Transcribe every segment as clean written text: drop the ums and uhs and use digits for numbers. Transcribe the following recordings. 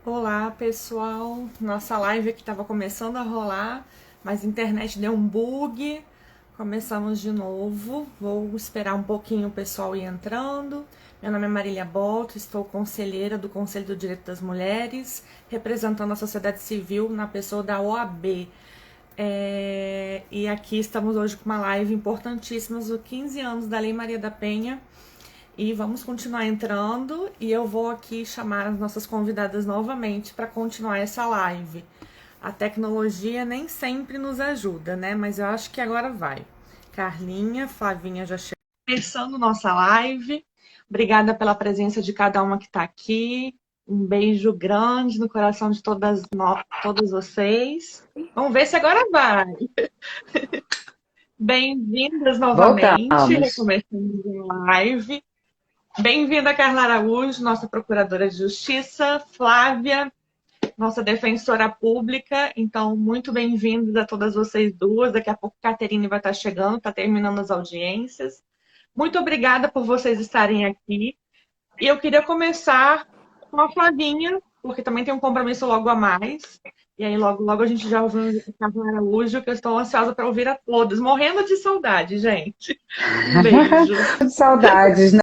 Olá, pessoal. Nossa live aqui estava começando a rolar, mas a internet deu um bug. Começamos de novo. Vou esperar um pouquinho o pessoal ir entrando. Meu nome é Marília Boto, estou conselheira do Conselho do Direito das Mulheres, representando a sociedade civil na pessoa da OAB. E aqui estamos hoje com uma live importantíssima, os 15 anos da Lei Maria da Penha. E vamos continuar entrando e eu vou aqui chamar as nossas convidadas novamente para continuar essa live. A tecnologia nem sempre nos ajuda, né? Mas eu acho que agora vai. Carlinha, Flavinha já chegou. Começando nossa live. Obrigada pela presença de cada uma que está aqui. Um beijo grande no coração de todas vocês. Vamos ver se agora vai. Bem-vindas novamente, Voltamos. recomeçando a live. Bem-vinda, Carla Araújo, nossa procuradora de justiça, Flávia, nossa defensora pública. Então, muito bem-vindas a todas vocês duas. Daqui a pouco a Caterine vai estar chegando, está terminando as audiências. Muito obrigada por vocês estarem aqui. E eu queria começar com a Flavinha, porque também tem um compromisso logo a mais. E aí, logo a gente já ouve a Carla Araújo, que eu estou ansiosa para ouvir a todas. Morrendo de saudade, gente. Um beijo. Saudades, né?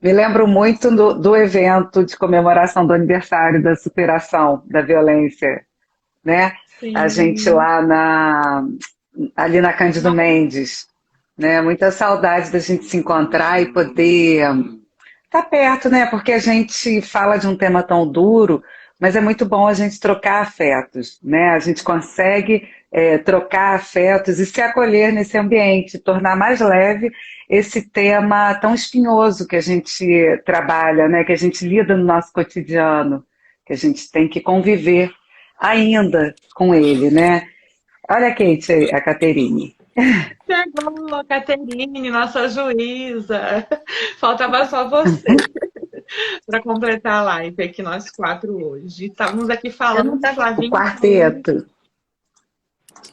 Me lembro muito do evento de comemoração do aniversário da superação da violência, né? A gente Sim. lá ali na Cândido Mendes, né? Muita saudade da gente se encontrar e poder estar perto, né? Porque a gente fala de um tema tão duro, mas é muito bom a gente trocar afetos, né? A gente consegue trocar afetos e se acolher nesse ambiente, tornar mais leve esse tema tão espinhoso que a gente trabalha, né? Que a gente lida no nosso cotidiano, que a gente tem que conviver ainda com ele, né? Olha a Kate, a Caterine. Chegou a Caterine, nossa juíza. Faltava só você para completar a live aqui, nós quatro hoje. Estávamos aqui Eu não falando, estava. O Flavinha, quarteto.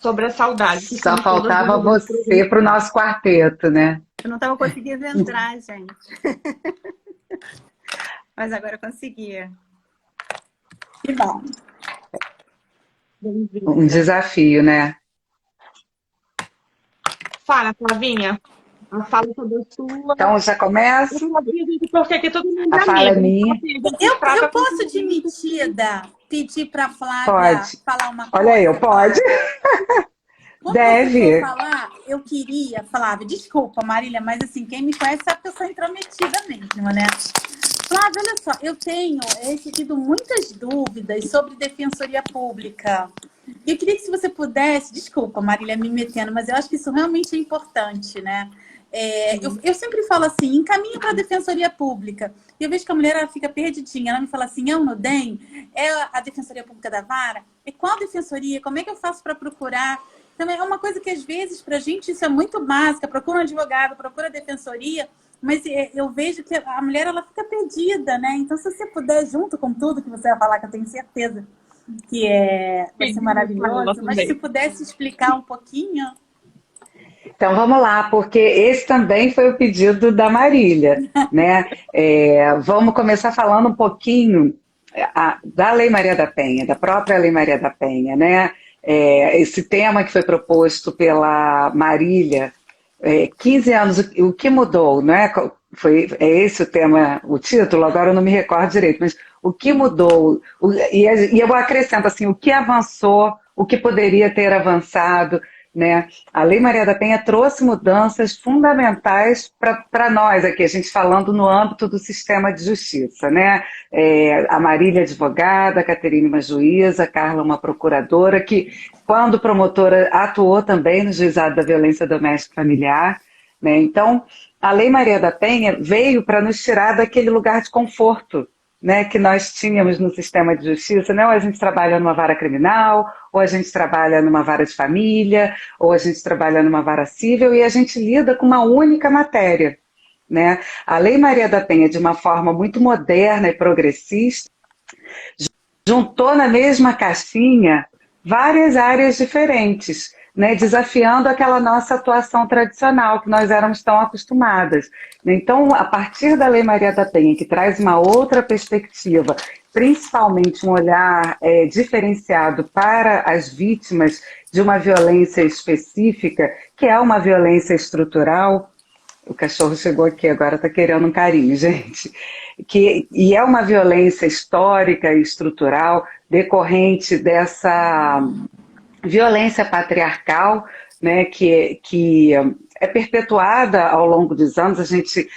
sobre a saudade que Só somos todas faltava vividas por você para o nosso quarteto, né? Eu não estava conseguindo entrar, gente. Mas agora eu consegui. Que bom. Um bem-vinda. desafio, né? Fala, Flavinha. A fala toda sua. Então já Eu começo. sabia, gente, porque aqui todo mundo A é fala é amigo. Então, minha. assim, a gente Eu trata com posso, todo de mundo. metida, pedir para a Flávia Pode. falar uma Olha eu, coisa, pode. Flávia? Quando você for Deve. falar, eu queria, Flávia, desculpa, Marília, mas assim, quem me conhece sabe que eu sou intrometida mesmo, né? Flávia, olha só, eu tenho recebido muitas dúvidas sobre defensoria pública. E eu queria que se você pudesse, desculpa, Marília, me metendo, mas eu acho que isso realmente é importante, né? Eu sempre falo assim, encaminho para a defensoria pública. E eu vejo que a mulher ela fica perdidinha. Ela me fala assim, é o NUDEM? É a defensoria pública da vara? É qual defensoria? Como é que eu faço para procurar? Então, é uma coisa que às vezes, para a gente, isso é muito básica. Procura um advogado, procura a defensoria. Mas eu vejo que a mulher ela fica perdida, né? Então, se você puder, junto com tudo que você vai falar, que eu tenho certeza que vai ser Pedimos para ela maravilhoso, mas se também. pudesse explicar um pouquinho. Então vamos lá, porque esse também foi o pedido da Marília, né? Vamos começar falando um pouquinho da Lei Maria da Penha, da própria Lei Maria da Penha, né? Esse tema que foi proposto pela Marília, 15 anos, o que mudou, não é? É esse o tema, o título, agora eu não me recordo direito, mas o que mudou, e eu acrescento assim, o que avançou, o que poderia ter avançado, né? A Lei Maria da Penha trouxe mudanças fundamentais para nós aqui, a gente falando no âmbito do sistema de justiça, né? A Marília advogada, a Caterine uma juíza, a Carla uma procuradora, que quando promotora atuou também no juizado da violência doméstica e familiar, né? Então, a Lei Maria da Penha veio para nos tirar daquele lugar de conforto, né, que nós tínhamos no sistema de justiça, né? Ou a gente trabalha numa vara criminal, ou a gente trabalha numa vara de família, ou a gente trabalha numa vara civil, e a gente lida com uma única matéria, né? A Lei Maria da Penha, de uma forma muito moderna e progressista, juntou na mesma caixinha várias áreas diferentes, né, desafiando aquela nossa atuação tradicional que nós éramos tão acostumadas. Então, a partir da Lei Maria da Penha, que traz uma outra perspectiva, principalmente um olhar diferenciado para as vítimas de uma violência específica, que é uma violência estrutural. O cachorro chegou aqui, agora está querendo um carinho, gente. E é uma violência histórica e estrutural decorrente dessa violência patriarcal, né, que é perpetuada ao longo dos anos. A gente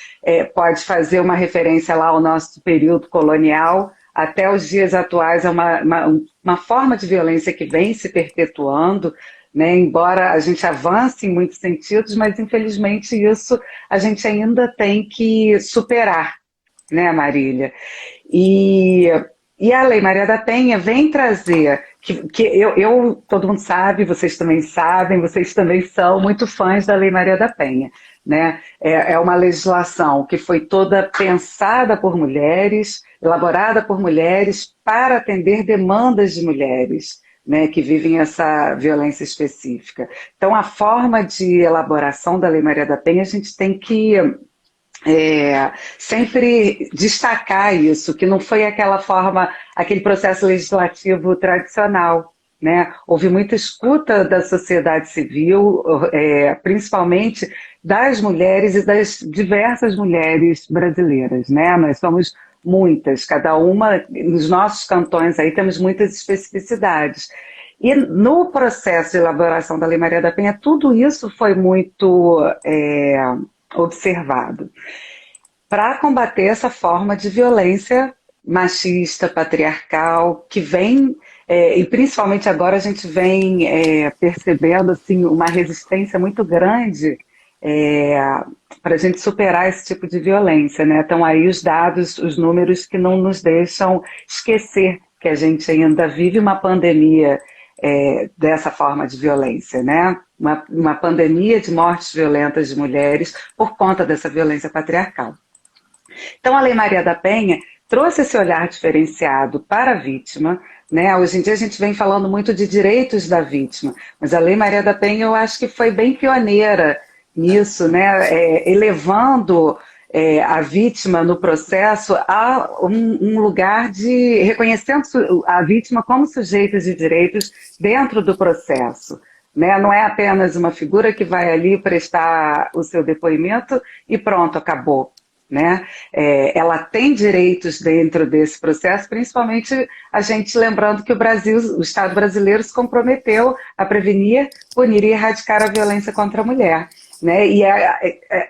pode fazer uma referência lá ao nosso período colonial, até os dias atuais é uma forma de violência que vem se perpetuando, né, embora a gente avance em muitos sentidos, mas infelizmente isso a gente ainda tem que superar, né, Marília? E a Lei Maria da Penha vem trazer, todo mundo sabe, vocês também sabem, vocês também são muito fãs da Lei Maria da Penha, né? É uma legislação que foi toda pensada por mulheres, elaborada por mulheres para atender demandas de mulheres, né, que vivem essa violência específica. Então, a forma de elaboração da Lei Maria da Penha, a gente tem que sempre destacar isso, que não foi aquele processo legislativo tradicional, né? Houve muita escuta da sociedade civil, principalmente das mulheres e das diversas mulheres brasileiras, né? Nós somos muitas, cada uma, nos nossos cantões aí temos muitas especificidades. E no processo de elaboração da Lei Maria da Penha, tudo isso foi muito observado para combater essa forma de violência machista, patriarcal, que vem, e principalmente agora a gente vem percebendo assim, uma resistência muito grande para a gente superar esse tipo de violência, né? Estão aí os dados, os números que não nos deixam esquecer que a gente ainda vive uma pandemia dessa forma de violência, né? Uma pandemia de mortes violentas de mulheres por conta dessa violência patriarcal. Então, a Lei Maria da Penha trouxe esse olhar diferenciado para a vítima, né? Hoje em dia a gente vem falando muito de direitos da vítima, mas a Lei Maria da Penha eu acho que foi bem pioneira nisso, né? Elevando a vítima no processo a um lugar de reconhecendo a vítima como sujeito de direitos dentro do processo, né? Não é apenas uma figura que vai ali prestar o seu depoimento e pronto, acabou, né? Ela tem direitos dentro desse processo, principalmente a gente lembrando que o Estado brasileiro se comprometeu a prevenir, punir e erradicar a violência contra a mulher. Né? E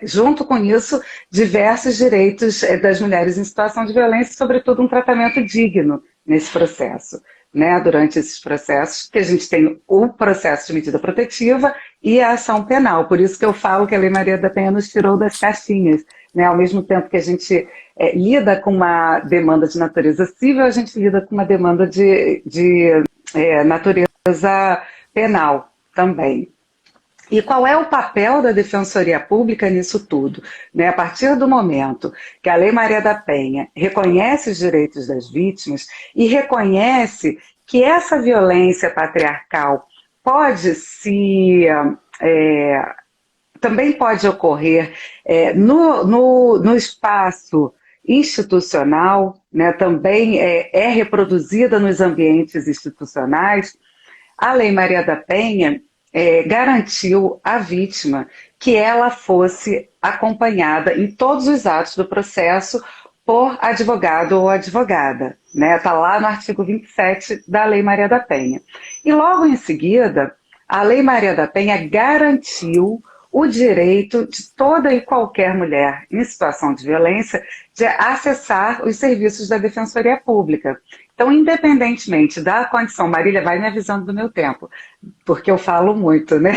junto com isso, diversos direitos das mulheres em situação de violência, sobretudo um tratamento digno nesse processo. Né? Durante esses processos, que a gente tem o processo de medida protetiva e a ação penal. Por isso que eu falo que a Lei Maria da Penha nos tirou das caixinhas. Né? Ao mesmo tempo que a gente lida com uma demanda de natureza civil, a gente lida com uma demanda de natureza penal também. E qual é o papel da Defensoria Pública nisso tudo? Né? A partir do momento que a Lei Maria da Penha reconhece os direitos das vítimas e reconhece que essa violência patriarcal também pode ocorrer no espaço institucional, né? Também é reproduzida nos ambientes institucionais, a Lei Maria da Penha garantiu à vítima que ela fosse acompanhada em todos os atos do processo por advogado ou advogada. Né? Está lá no artigo 27 da Lei Maria da Penha. E logo em seguida, a Lei Maria da Penha garantiu o direito de toda e qualquer mulher em situação de violência de acessar os serviços da Defensoria Pública. Então, independentemente da condição, Marília vai me avisando do meu tempo, porque eu falo muito, né?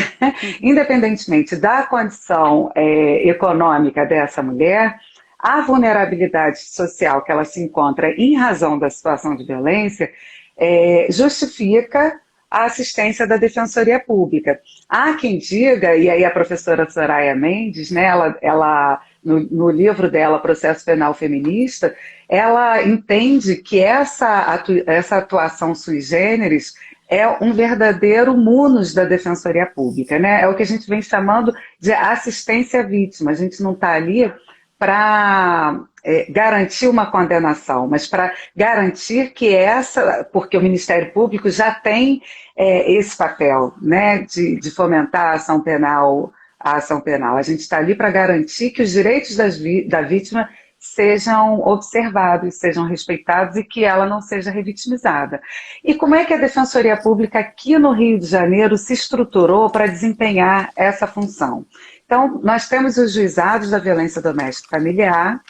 Independentemente da condição econômica dessa mulher, a vulnerabilidade social que ela se encontra em razão da situação de violência justifica a assistência da Defensoria Pública. Há quem diga, e aí a professora Soraya Mendes, né, ela no livro dela, Processo Penal Feminista, ela entende que essa atuação sui generis é um verdadeiro munus da Defensoria Pública, né? É o que a gente vem chamando de assistência à vítima. A gente não está ali para garantir uma condenação, mas para garantir que porque o Ministério Público já tem esse papel, né, de fomentar a ação penal. A gente está ali para garantir que os direitos da vítima sejam observados, sejam respeitados e que ela não seja revitimizada. E como é que a Defensoria Pública aqui no Rio de Janeiro se estruturou para desempenhar essa função? Então, nós temos os juizados da violência doméstica familiar,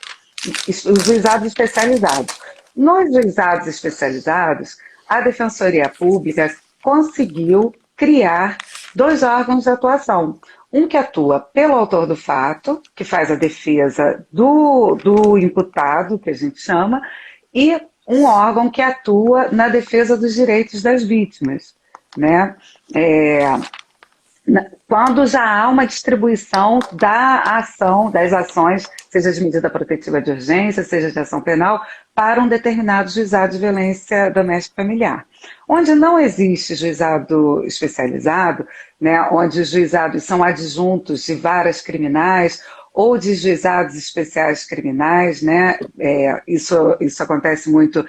os juizados especializados. Nos juizados especializados, a Defensoria Pública conseguiu criar 2 órgãos de atuação. Um que atua pelo autor do fato, que faz a defesa do imputado, que a gente chama, e um órgão que atua na defesa dos direitos das vítimas, né? Quando já há uma distribuição das ações, seja de medida protetiva de urgência, seja de ação penal, para um determinado juizado de violência doméstica familiar. Onde não existe juizado especializado, né, onde os juizados são adjuntos de varas criminais ou de juizados especiais criminais, né, isso acontece muito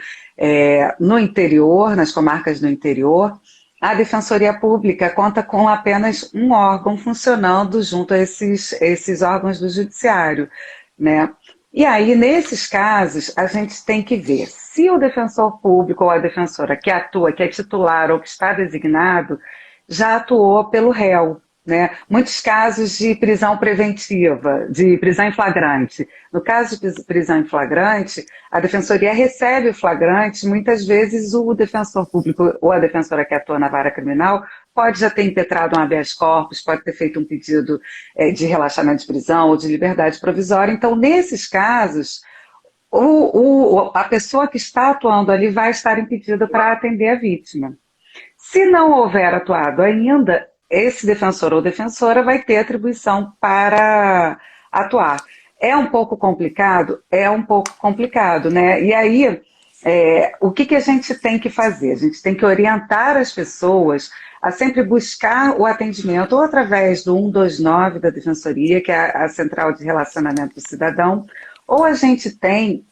no interior, nas comarcas do interior. A Defensoria Pública conta com apenas um órgão funcionando junto a esses órgãos do Judiciário, né? E aí, nesses casos, a gente tem que ver se o defensor público ou a defensora que atua, que é titular ou que está designado, já atuou pelo réu, né? Muitos casos de prisão preventiva, de prisão em flagrante. No caso de prisão em flagrante, a defensoria recebe o flagrante, muitas vezes o defensor público ou a defensora que atua na vara criminal pode já ter impetrado um habeas corpus, pode ter feito um pedido de relaxamento de prisão ou de liberdade provisória. Então, nesses casos, a pessoa que está atuando ali vai estar impedida para atender a vítima. Se não houver atuado ainda, esse defensor ou defensora vai ter atribuição para atuar. É um pouco complicado? É um pouco complicado, né? E aí, o que a gente tem que fazer? A gente tem que orientar as pessoas a sempre buscar o atendimento ou através do 129 da Defensoria, que é a Central de Relacionamento do Cidadão, ou a gente tem,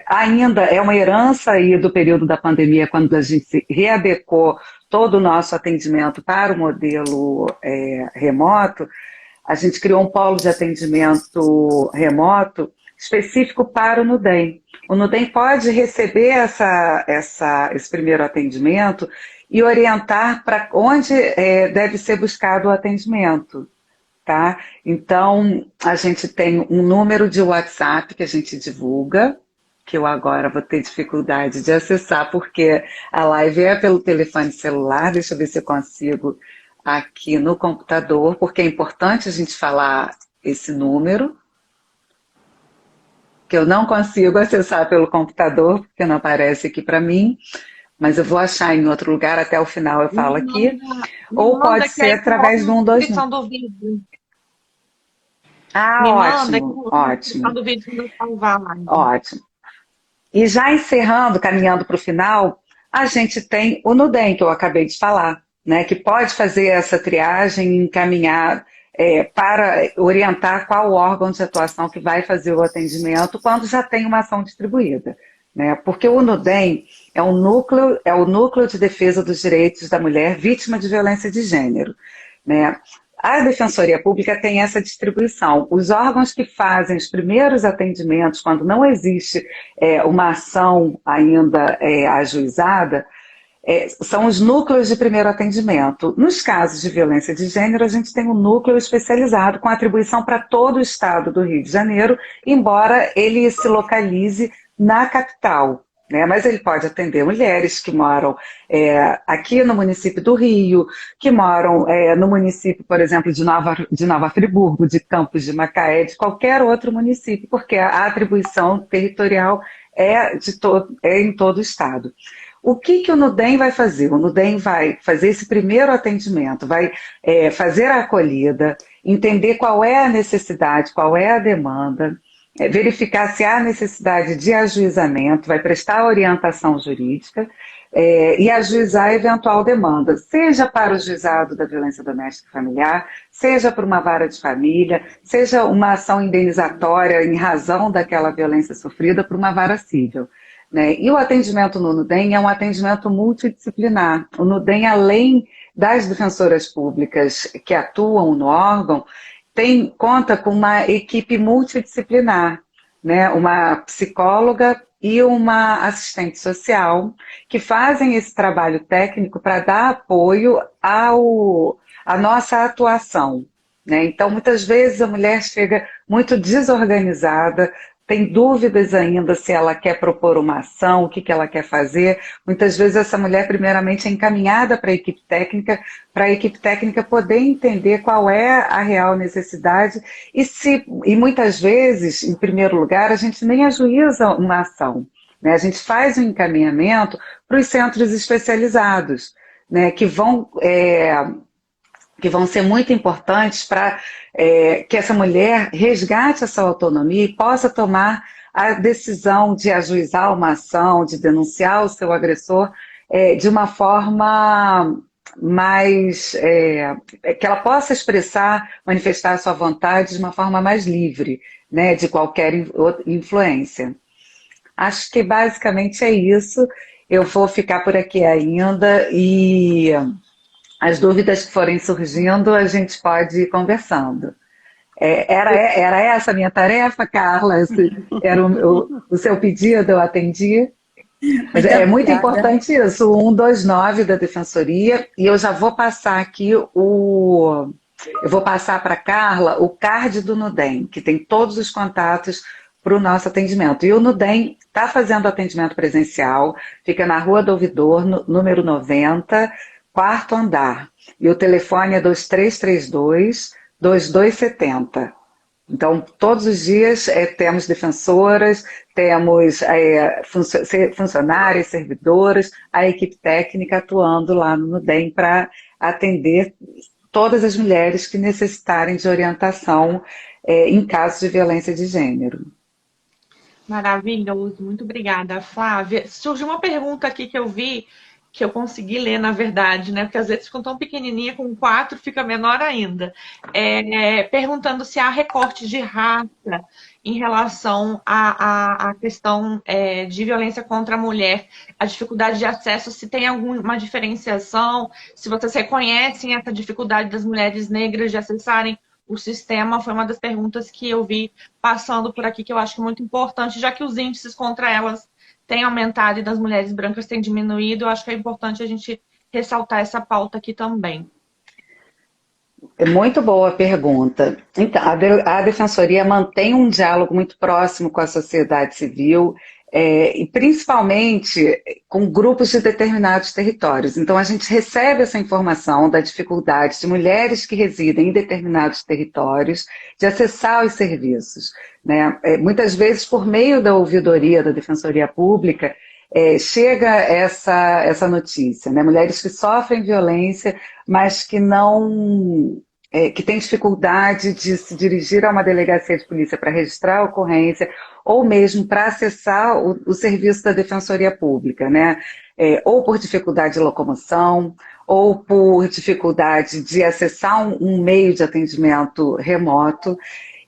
ainda é uma herança aí do período da pandemia, quando a gente readequou todo o nosso atendimento para o modelo remoto, a gente criou um polo de atendimento remoto específico para o Nudem. O Nudem pode receber esse primeiro atendimento e orientar para onde deve ser buscado o atendimento. Tá? Então, a gente tem um número de WhatsApp que a gente divulga, que eu agora vou ter dificuldade de acessar, porque a live é pelo telefone celular. Deixa eu ver se eu consigo aqui no computador, porque é importante a gente falar esse número, que eu não consigo acessar pelo computador, porque não aparece aqui para mim, mas eu vou achar em outro lugar, até o final eu falo aqui. Ou pode ser através do 129. Do vídeo. Ah, Me ótimo, manda ótimo. do vídeo para eu salvar lá. Então. Ótimo. E já encerrando, caminhando para o final, a gente tem o Nudem, que eu acabei de falar, né, que pode fazer essa triagem e encaminhar para orientar qual órgão de atuação que vai fazer o atendimento quando já tem uma ação distribuída. Né? Porque o Nudem é o núcleo de defesa dos direitos da mulher vítima de violência de gênero. Né? A Defensoria Pública tem essa distribuição. Os órgãos que fazem os primeiros atendimentos, quando não existe uma ação ainda ajuizada, são os núcleos de primeiro atendimento. Nos casos de violência de gênero, a gente tem um núcleo especializado com atribuição para todo o estado do Rio de Janeiro, embora ele se localize na capital. Né? Mas ele pode atender mulheres que moram aqui no município do Rio, que moram no município, por exemplo, de Nova Friburgo, de Campos de Macaé, de qualquer outro município, porque a atribuição territorial é em todo o estado. O que o Nudem vai fazer? O Nudem vai fazer esse primeiro atendimento, vai fazer a acolhida, entender qual é a necessidade, qual é a demanda, verificar se há necessidade de ajuizamento, vai prestar orientação jurídica e ajuizar eventual demanda, seja para o juizado da violência doméstica e familiar, seja para uma vara de família, seja uma ação indenizatória em razão daquela violência sofrida por uma vara civil. Né? E o atendimento no NUDEM é um atendimento multidisciplinar. O NUDEM, além das defensoras públicas que atuam no órgão, conta com uma equipe multidisciplinar, né? Uma psicóloga e uma assistente social que fazem esse trabalho técnico para dar apoio à nossa atuação. Né? Então, muitas vezes a mulher chega muito desorganizada, tem dúvidas ainda se ela quer propor uma ação, o que ela quer fazer. Muitas vezes essa mulher, primeiramente, é encaminhada para a equipe técnica poder entender qual é a real necessidade e muitas vezes, em primeiro lugar, a gente nem ajuiza uma ação. Né? A gente faz um encaminhamento para os centros especializados, né? que vão ser muito importantes para que essa mulher resgate essa autonomia e possa tomar a decisão de ajuizar uma ação, de denunciar o seu agressor de uma forma mais... que ela possa expressar, manifestar a sua vontade de uma forma mais livre, né, de qualquer influência. Acho que basicamente é isso. Eu vou ficar por aqui ainda e... as dúvidas que forem surgindo, a gente pode ir conversando. Era essa a minha tarefa, Carla? Era o seu pedido, eu atendi? Mas é muito importante isso, o 129 da Defensoria, e eu já vou passar aqui eu vou passar para a Carla o card do NUDEM, que tem todos os contatos para o nosso atendimento. E o NUDEM está fazendo atendimento presencial, fica na Rua do Ouvidor, número 90, quarto andar. E o telefone é 2332-2270. Então, todos os dias temos defensoras, temos funcionárias, servidoras, a equipe técnica atuando lá no NUDEM para atender todas as mulheres que necessitarem de orientação em casos de violência de gênero. Maravilhoso, muito obrigada, Flávia. Surgiu uma pergunta aqui que eu vi, que eu consegui ler, na verdade, né? Porque às vezes ficam tão pequenininha, com 4 fica menor ainda. Perguntando se há recorte de raça em relação à questão de violência contra a mulher, a dificuldade de acesso, se tem alguma diferenciação, se vocês reconhecem essa dificuldade das mulheres negras de acessarem o sistema. Foi uma das perguntas que eu vi passando por aqui, que eu acho muito importante, já que os índices contra elas têm aumentado e das mulheres brancas têm diminuído. Eu acho que é importante a gente ressaltar essa pauta aqui também. É muito boa a pergunta. Então, a Defensoria mantém um diálogo muito próximo com a sociedade civil, e principalmente com grupos de determinados territórios. Então, a gente recebe essa informação da dificuldade de mulheres que residem em determinados territórios de acessar os serviços. Né? Muitas vezes, por meio da ouvidoria da Defensoria Pública, chega essa notícia, né? Mulheres que sofrem violência, mas que não... que têm dificuldade de se dirigir a uma delegacia de polícia para registrar a ocorrência, ou mesmo para acessar o serviço da Defensoria Pública, né? Ou por dificuldade de locomoção, ou por dificuldade de acessar um meio de atendimento remoto.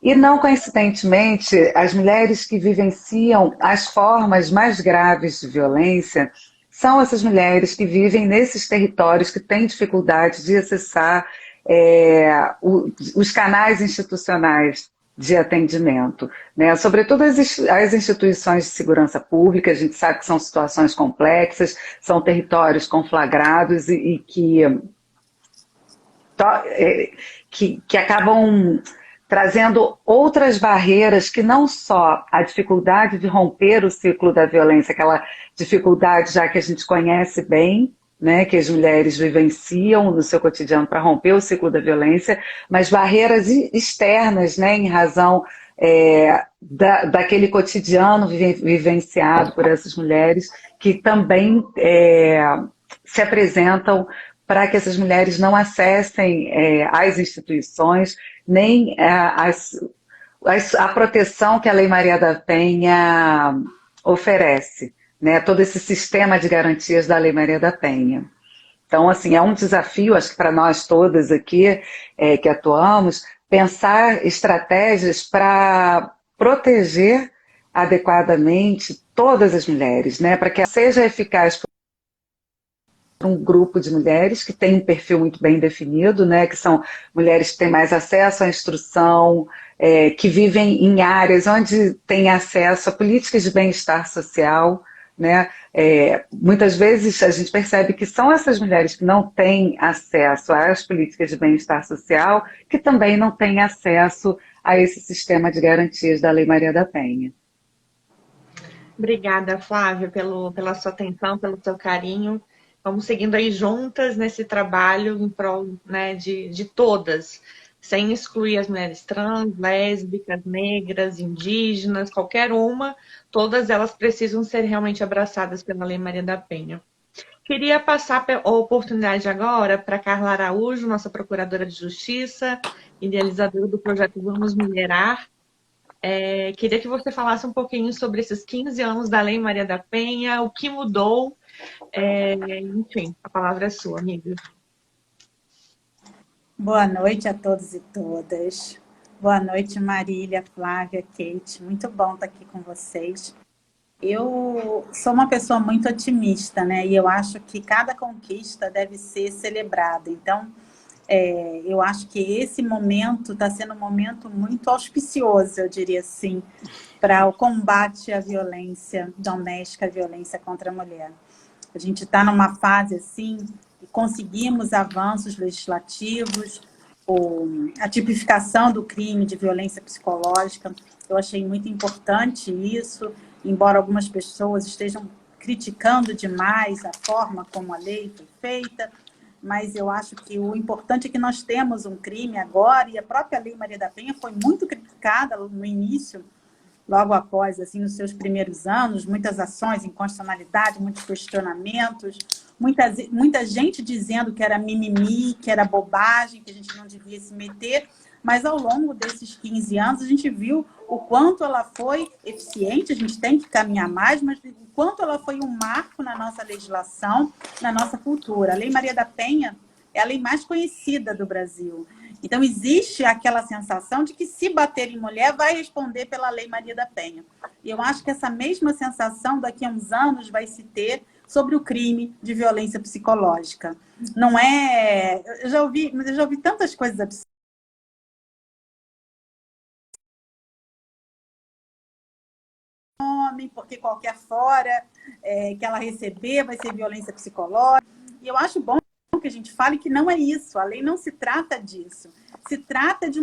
E não coincidentemente, as mulheres que vivenciam as formas mais graves de violência são essas mulheres que vivem nesses territórios que têm dificuldade de acessar os canais institucionais de atendimento, né? Sobretudo as instituições de segurança pública. A gente sabe que são situações complexas, são territórios conflagrados e que acabam trazendo outras barreiras, que não só a dificuldade de romper o ciclo da violência, aquela dificuldade já que a gente conhece bem, né, que as mulheres vivenciam no seu cotidiano para romper o ciclo da violência, mas barreiras externas, né, em razão daquele cotidiano vivenciado por essas mulheres, que também se apresentam para que essas mulheres não acessem as instituições, nem a proteção que a Lei Maria da Penha oferece, né? Todo esse sistema de garantias da Lei Maria da Penha. Então, assim, é um desafio, acho que para nós todas aqui que atuamos, pensar estratégias para proteger adequadamente todas as mulheres, né? Para que seja eficaz para um grupo de mulheres que tem um perfil muito bem definido, né? Que são mulheres que têm mais acesso à instrução, que vivem em áreas onde têm acesso a políticas de bem-estar social, né? Muitas vezes a gente percebe que são essas mulheres que não têm acesso às políticas de bem-estar social que também não têm acesso a esse sistema de garantias da Lei Maria da Penha. Obrigada, Flávia, pela sua atenção, pelo seu carinho. Vamos seguindo aí juntas nesse trabalho em prol, né, de todas, sem excluir as mulheres trans, lésbicas, negras, indígenas, qualquer uma, todas elas precisam ser realmente abraçadas pela Lei Maria da Penha. Queria passar a oportunidade agora para Carla Araújo, nossa Procuradora de Justiça, idealizadora do projeto Vamos Mulherar. Queria que você falasse um pouquinho sobre esses 15 anos da Lei Maria da Penha, o que mudou. Enfim, a palavra é sua, amiga. Boa noite a todos e todas. Boa noite, Marília, Flávia, Kate. Muito bom estar aqui com vocês. Eu sou uma pessoa muito otimista, né? E eu acho que cada conquista deve ser celebrada. Então, eu acho que esse momento está sendo um momento muito auspicioso, eu diria assim, para o combate à violência doméstica, à violência contra a mulher. A gente está numa fase assim, que conseguimos avanços legislativos, a tipificação do crime de violência psicológica. Eu achei muito importante isso, embora algumas pessoas estejam criticando demais a forma como a lei foi feita, mas eu acho que o importante é que nós temos um crime agora, e a própria Lei Maria da Penha foi muito criticada no início, logo após, assim, nos seus primeiros anos, muitas ações, inconstitucionalidade, muitos questionamentos, muita gente dizendo que era mimimi, que era bobagem, que a gente não devia se meter, mas ao longo desses 15 anos a gente viu o quanto ela foi eficiente, a gente tem que caminhar mais, mas o quanto ela foi um marco na nossa legislação, na nossa cultura. A Lei Maria da Penha é a lei mais conhecida do Brasil. Então, existe aquela sensação de que se bater em mulher, vai responder pela Lei Maria da Penha. E eu acho que essa mesma sensação, daqui a uns anos, vai se ter sobre o crime de violência psicológica. Não é... Eu já ouvi tantas coisas absurdas. Porque qualquer fora que ela receber vai ser violência psicológica. E eu acho bom que a gente fale que não é isso. A lei não se trata disso. Se trata de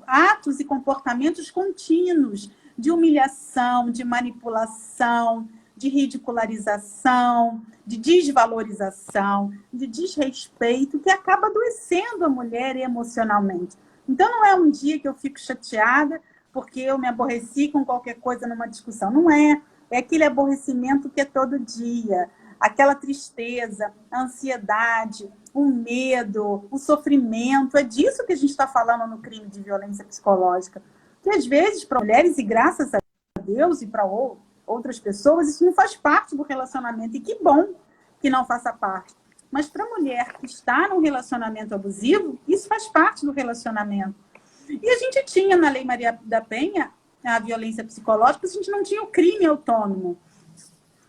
atos e comportamentos contínuos de humilhação, de manipulação, de ridicularização, de desvalorização, de desrespeito, que acaba adoecendo a mulher emocionalmente. Então, não é um dia que eu fico chateada porque eu me aborreci com qualquer coisa numa discussão. Não é. É aquele aborrecimento que é todo dia. Aquela tristeza, a ansiedade, o medo, o sofrimento. É disso que a gente está falando no crime de violência psicológica. Que às vezes, para mulheres, e graças a Deus, e para outras pessoas, isso não faz parte do relacionamento. E que bom que não faça parte. Mas para a mulher que está num relacionamento abusivo, isso faz parte do relacionamento. E a gente tinha na Lei Maria da Penha a violência psicológica, a gente não tinha o crime autônomo.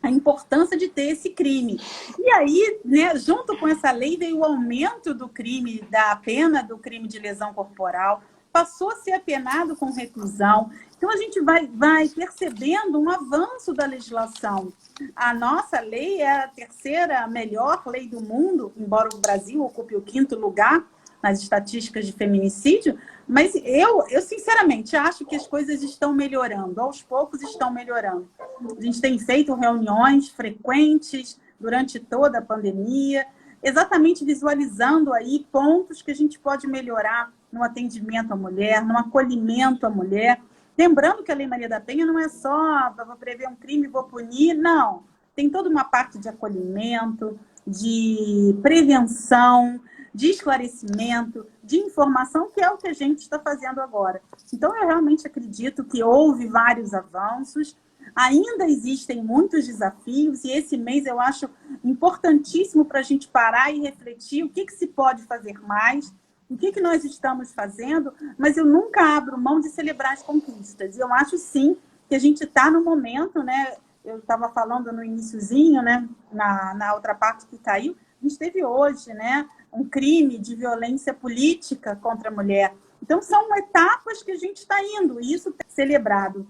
A importância de ter esse crime. E aí, né, junto com essa lei, veio o aumento do crime, da pena do crime de lesão corporal, passou a ser apenado com reclusão. Então, a gente vai percebendo um avanço da legislação. A nossa lei é a terceira melhor lei do mundo, embora o Brasil ocupe o 5º lugar nas estatísticas de feminicídio, mas eu sinceramente acho que as coisas estão melhorando, aos poucos estão melhorando. A gente tem feito reuniões frequentes durante toda a pandemia, exatamente visualizando aí pontos que a gente pode melhorar no atendimento à mulher, no acolhimento à mulher. Lembrando que a Lei Maria da Penha não é só vou prever um crime e vou punir, não. Tem toda uma parte de acolhimento, de prevenção, de esclarecimento, de informação, que é o que a gente está fazendo agora. Então, eu realmente acredito que houve vários avanços, ainda existem muitos desafios, e esse mês eu acho importantíssimo para a gente parar e refletir o que se pode fazer mais, o que nós estamos fazendo, mas eu nunca abro mão de celebrar as conquistas. E eu acho, sim, que a gente está no momento, né? Eu estava falando no iniciozinho, né? Na outra parte que caiu, a gente teve hoje, né? Um crime de violência política contra a mulher. Então, são etapas que a gente está indo, e isso tem que ser celebrado.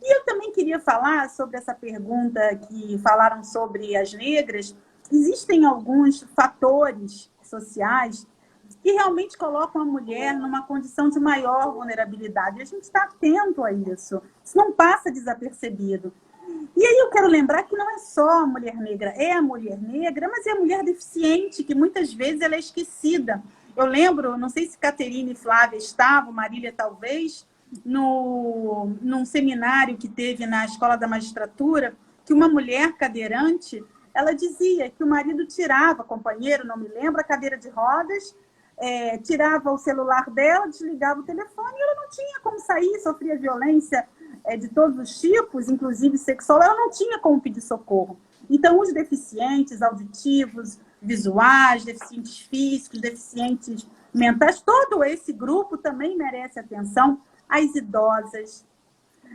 E eu também queria falar sobre essa pergunta que falaram sobre as negras. Existem alguns fatores sociais que realmente colocam a mulher numa condição de maior vulnerabilidade. A gente está atento a isso. Isso não passa desapercebido. E aí eu quero lembrar que não é só a mulher negra, é a mulher negra, mas é a mulher deficiente, que muitas vezes ela é esquecida. Eu lembro, não sei se Caterine e Flávia estavam, Marília talvez, num seminário que teve na Escola da Magistratura, que uma mulher cadeirante, ela dizia que o marido tirava, companheiro, não me lembro, a cadeira de rodas, tirava o celular dela, desligava o telefone, e ela não tinha como sair, sofria violência de todos os tipos, inclusive sexual, ela não tinha como pedir socorro. Então, os deficientes auditivos, visuais, deficientes físicos, deficientes mentais, todo esse grupo também merece atenção. As idosas,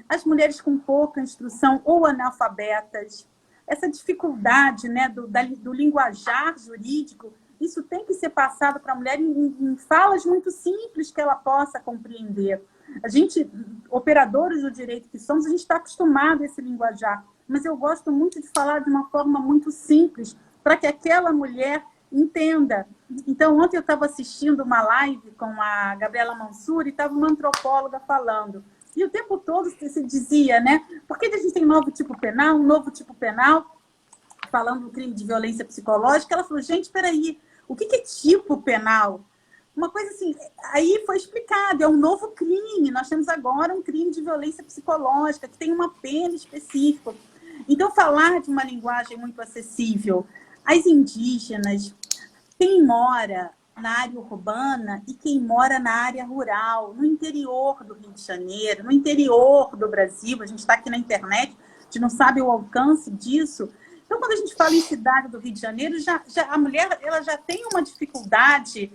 as mulheres com pouca instrução ou analfabetas, essa dificuldade, né, do linguajar jurídico, isso tem que ser passado para a mulher em falas muito simples que ela possa compreender. A gente, operadores do direito que somos, a gente está acostumado a esse linguajar, mas eu gosto muito de falar de uma forma muito simples, para que aquela mulher entenda. Então, ontem eu estava assistindo uma live com a Gabriela Mansur e estava uma antropóloga falando. E o tempo todo se dizia, né? Por que a gente tem um novo tipo penal, falando do crime de violência psicológica? Ela falou, gente, peraí, o que é tipo penal? Uma coisa assim, aí foi explicado, é um novo crime. Nós temos agora um crime de violência psicológica, que tem uma pena específica. Então, falar de uma linguagem muito acessível às indígenas, quem mora na área urbana e quem mora na área rural, no interior do Rio de Janeiro, no interior do Brasil, a gente está aqui na internet, a gente não sabe o alcance disso. Então, quando a gente fala em cidade do Rio de Janeiro, a mulher ela já tem uma dificuldade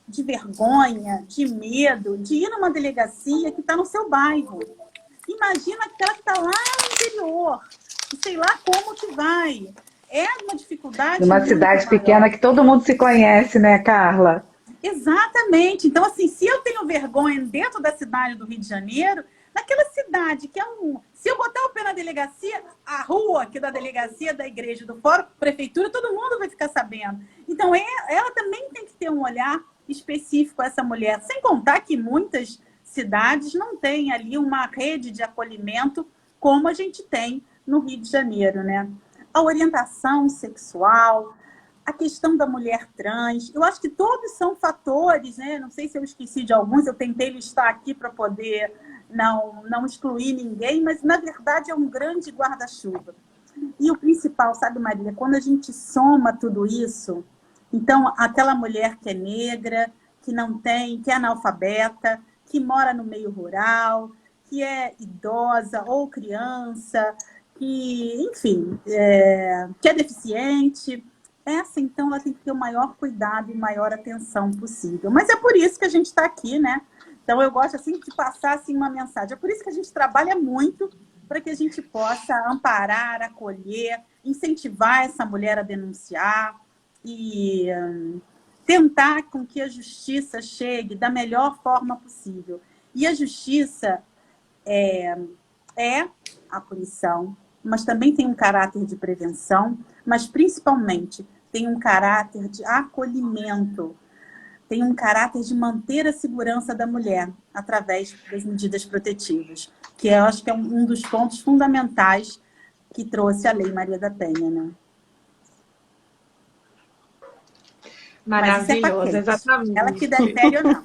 de vergonha, de medo, de ir numa delegacia que está no seu bairro. Imagina aquela que está lá no interior, e sei lá como que vai. É uma dificuldade. Numa cidade pequena que todo mundo se conhece, né, Carla? Exatamente. Então, assim, se eu tenho vergonha dentro da cidade do Rio de Janeiro, naquela cidade que é se eu botar o pé na delegacia, a rua aqui da delegacia, da igreja, do fórum, prefeitura, todo mundo vai ficar sabendo. Então, ela também tem que ter um olhar específico a essa mulher. Sem contar que muitas cidades não têm ali uma rede de acolhimento como a gente tem no Rio de Janeiro, né? A orientação sexual, a questão da mulher trans, eu acho que todos são fatores, né? Não sei se eu esqueci de alguns, eu tentei listar aqui para poder não excluir ninguém, mas na verdade é um grande guarda-chuva. E o principal, sabe, Marília, quando a gente soma tudo isso, então aquela mulher que é negra, que não tem, que é analfabeta, que mora no meio rural, que é idosa ou criança, que, enfim, que é deficiente, essa, então, ela tem que ter o maior cuidado e maior atenção possível. Mas é por isso que a gente está aqui, né? Então, eu gosto, assim, de passar, assim, uma mensagem. É por isso que a gente trabalha muito para que a gente possa amparar, acolher, incentivar essa mulher a denunciar e tentar com que a justiça chegue da melhor forma possível. E a justiça é a punição, mas também tem um caráter de prevenção, mas principalmente tem um caráter de acolhimento, tem um caráter de manter a segurança da mulher através das medidas protetivas, que eu acho que é um dos pontos fundamentais que trouxe a Lei Maria da Penha, né? Maravilhoso, exatamente. Ela que defere ou não.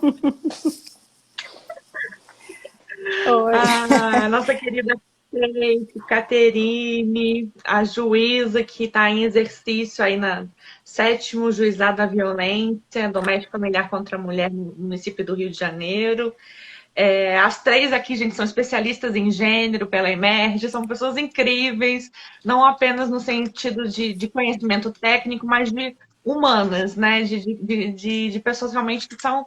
Nossa querida Gente, Caterine, a juíza que está em exercício aí na sétimo juizado da violência doméstica familiar contra a mulher no município do Rio de Janeiro. As três aqui, gente, são especialistas em gênero pela Emerge, são pessoas incríveis, não apenas no sentido de conhecimento técnico, mas de humanas, né? De pessoas realmente que são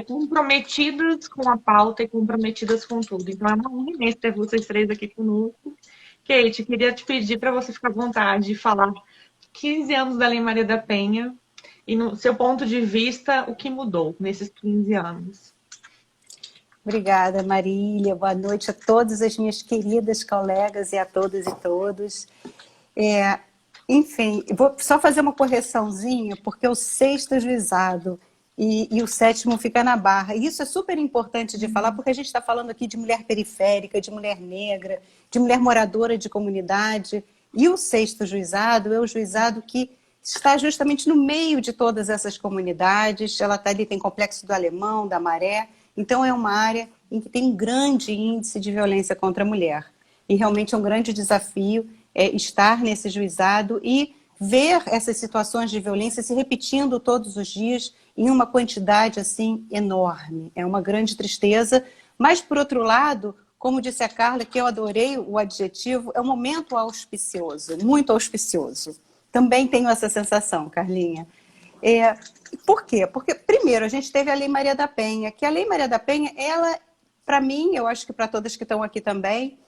comprometidas com a pauta e comprometidas com tudo. Então é uma honra imensa ter vocês três aqui conosco. Kate, queria te pedir para você ficar à vontade de falar 15 anos da Lei Maria da Penha e, no seu ponto de vista, o que mudou nesses 15 anos. Obrigada, Marília. Boa noite a todas as minhas queridas colegas e a todas e todos. Enfim, vou só fazer uma correçãozinha, porque o sexto juizado e o sétimo fica na Barra. E isso é super importante de falar, porque a gente está falando aqui de mulher periférica, de mulher negra, de mulher moradora de comunidade. E o sexto juizado é o juizado que está justamente no meio de todas essas comunidades. Ela está ali, tem Complexo do Alemão, da Maré. Então, é uma área em que tem um grande índice de violência contra a mulher. E realmente é um grande desafio estar nesse juizado e ver essas situações de violência se repetindo todos os dias em uma quantidade assim enorme. É uma grande tristeza, mas, por outro lado, como disse a Carla, que eu adorei o adjetivo, é um momento auspicioso, muito auspicioso. Também tenho essa sensação, Carlinha. Por quê? Porque, primeiro, a gente teve a Lei Maria da Penha, que a Lei Maria da Penha, ela, para mim, eu acho que para todas que estão aqui também,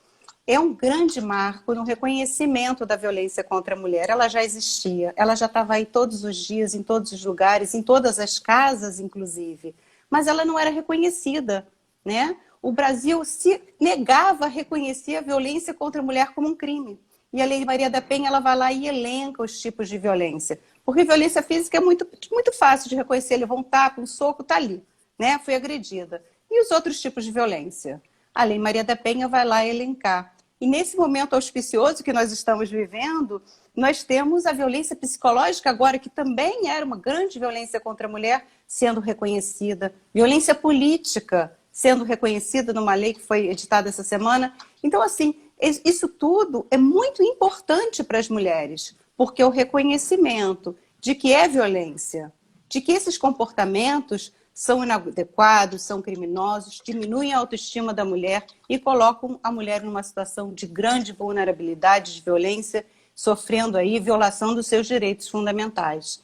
é um grande marco no reconhecimento da violência contra a mulher. Ela já existia, ela já estava aí todos os dias, em todos os lugares, em todas as casas, inclusive, mas ela não era reconhecida, né? O Brasil se negava a reconhecer a violência contra a mulher como um crime. E a Lei Maria da Penha, ela vai lá e elenca os tipos de violência. Porque violência física é muito fácil de reconhecer. Levou um tapa, um soco, tá ali, né? Foi agredida. E os outros tipos de violência? A Lei Maria da Penha vai lá elencar. E nesse momento auspicioso que nós estamos vivendo, nós temos a violência psicológica agora, que também era uma grande violência contra a mulher, sendo reconhecida. Violência política sendo reconhecida numa lei que foi editada essa semana. Então, assim, isso tudo é muito importante para as mulheres, porque o reconhecimento de que é violência, de que esses comportamentos são inadequados, são criminosos, diminuem a autoestima da mulher e colocam a mulher numa situação de grande vulnerabilidade, de violência, sofrendo aí violação dos seus direitos fundamentais.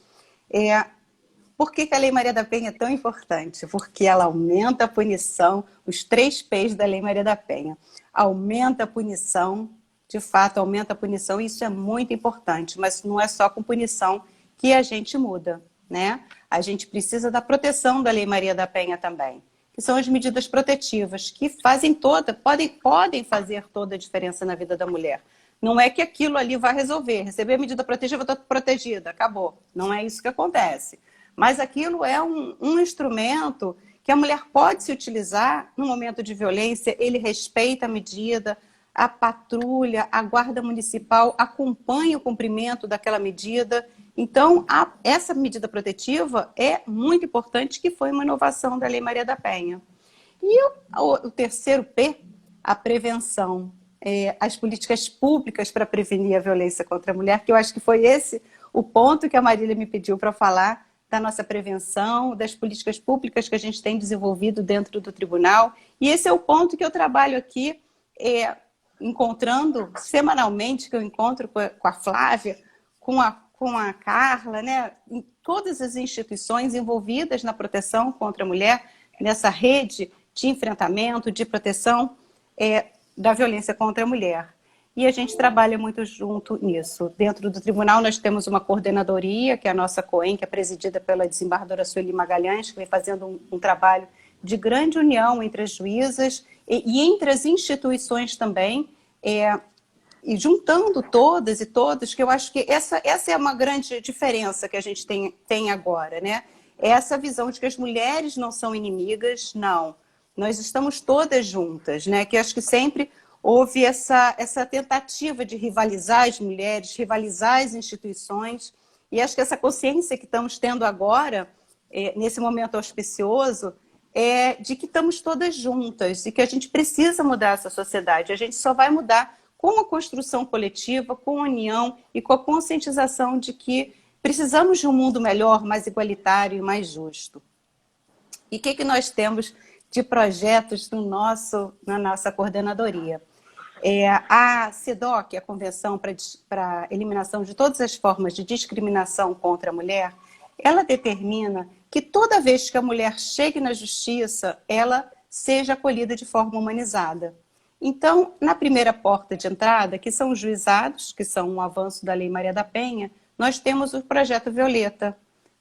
Por que a Lei Maria da Penha é tão importante? Porque ela aumenta a punição, os 3 P's da Lei Maria da Penha. Aumenta a punição, de fato, aumenta a punição, e isso é muito importante, mas não é só com punição que a gente muda, né? A gente precisa da proteção da Lei Maria da Penha também, que são as medidas protetivas, que fazem podem fazer toda a diferença na vida da mulher. Não é que aquilo ali vai resolver, receber a medida protetiva, estou protegida, acabou. Não é isso que acontece. Mas aquilo é um instrumento que a mulher pode se utilizar no momento de violência, ele respeita a medida, a patrulha, a guarda municipal acompanha o cumprimento daquela medida. Então, essa medida protetiva é muito importante, que foi uma inovação da Lei Maria da Penha. E o terceiro P, a prevenção. As políticas públicas para prevenir a violência contra a mulher, que eu acho que foi esse o ponto que a Marília me pediu para falar, da nossa prevenção, das políticas públicas que a gente tem desenvolvido dentro do tribunal. E esse é o ponto que eu trabalho aqui, encontrando semanalmente, que eu encontro com a Flávia, com a Carla, né? Em todas as instituições envolvidas na proteção contra a mulher, nessa rede de enfrentamento, de proteção da violência contra a mulher. E a gente trabalha muito junto nisso. Dentro do tribunal nós temos uma coordenadoria, que é a nossa COEM, que é presidida pela desembargadora Sueli Magalhães, que vem fazendo um trabalho de grande união entre as juízas e entre as instituições também, e juntando todas e todos, que eu acho que essa é uma grande diferença que a gente tem agora, né? Essa visão de que as mulheres não são inimigas, não. Nós estamos todas juntas, né? Que acho que sempre houve essa tentativa de rivalizar as mulheres, rivalizar as instituições, e acho que essa consciência que estamos tendo agora, nesse momento auspicioso, de que estamos todas juntas e que a gente precisa mudar essa sociedade. A gente só vai mudar com a construção coletiva, com a união e com a conscientização de que precisamos de um mundo melhor, mais igualitário e mais justo. E o que nós temos de projetos na nossa coordenadoria? A CEDOC, a Convenção para a Eliminação de Todas as Formas de Discriminação contra a Mulher, ela determina que toda vez que a mulher chegue na justiça, ela seja acolhida de forma humanizada. Então, na primeira porta de entrada, que são os juizados, que são um avanço da Lei Maria da Penha, nós temos o Projeto Violeta,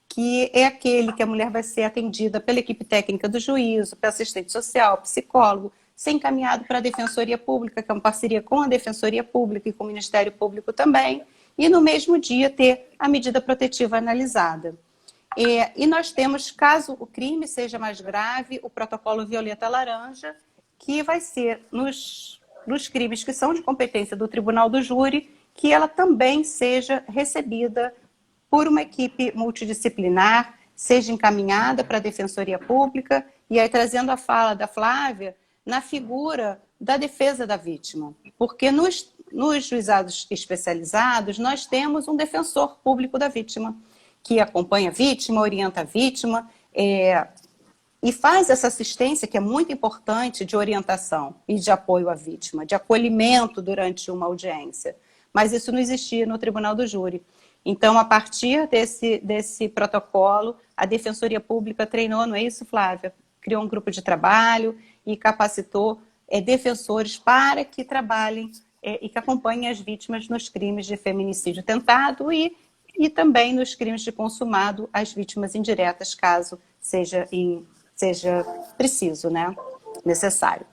que é aquele que a mulher vai ser atendida pela equipe técnica do juízo, pelo assistente social, psicólogo, ser encaminhado para a Defensoria Pública, que é uma parceria com a Defensoria Pública e com o Ministério Público também, e no mesmo dia ter a medida protetiva analisada. E nós temos, caso o crime seja mais grave, o protocolo Violeta Laranja, que vai ser nos crimes que são de competência do Tribunal do Júri, que ela também seja recebida por uma equipe multidisciplinar, seja encaminhada para a Defensoria Pública, e aí trazendo a fala da Flávia, na figura da defesa da vítima. Porque nos juizados especializados, nós temos um defensor público da vítima, que acompanha a vítima, orienta a vítima, e faz essa assistência, que é muito importante, de orientação e de apoio à vítima, de acolhimento durante uma audiência. Mas isso não existia no Tribunal do Júri. Então, a partir desse protocolo, a Defensoria Pública treinou, não é isso, Flávia? Criou um grupo de trabalho e capacitou defensores para que trabalhem e que acompanhem as vítimas nos crimes de feminicídio tentado e também nos crimes de consumado, as vítimas indiretas, caso seja preciso, né? Necessário.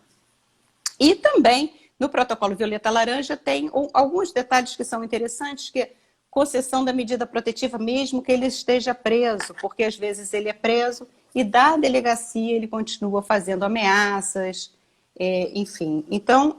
E também, no protocolo Violeta Laranja, tem alguns detalhes que são interessantes, que é concessão da medida protetiva, mesmo que ele esteja preso, porque às vezes ele é preso e da delegacia ele continua fazendo ameaças, enfim. Então,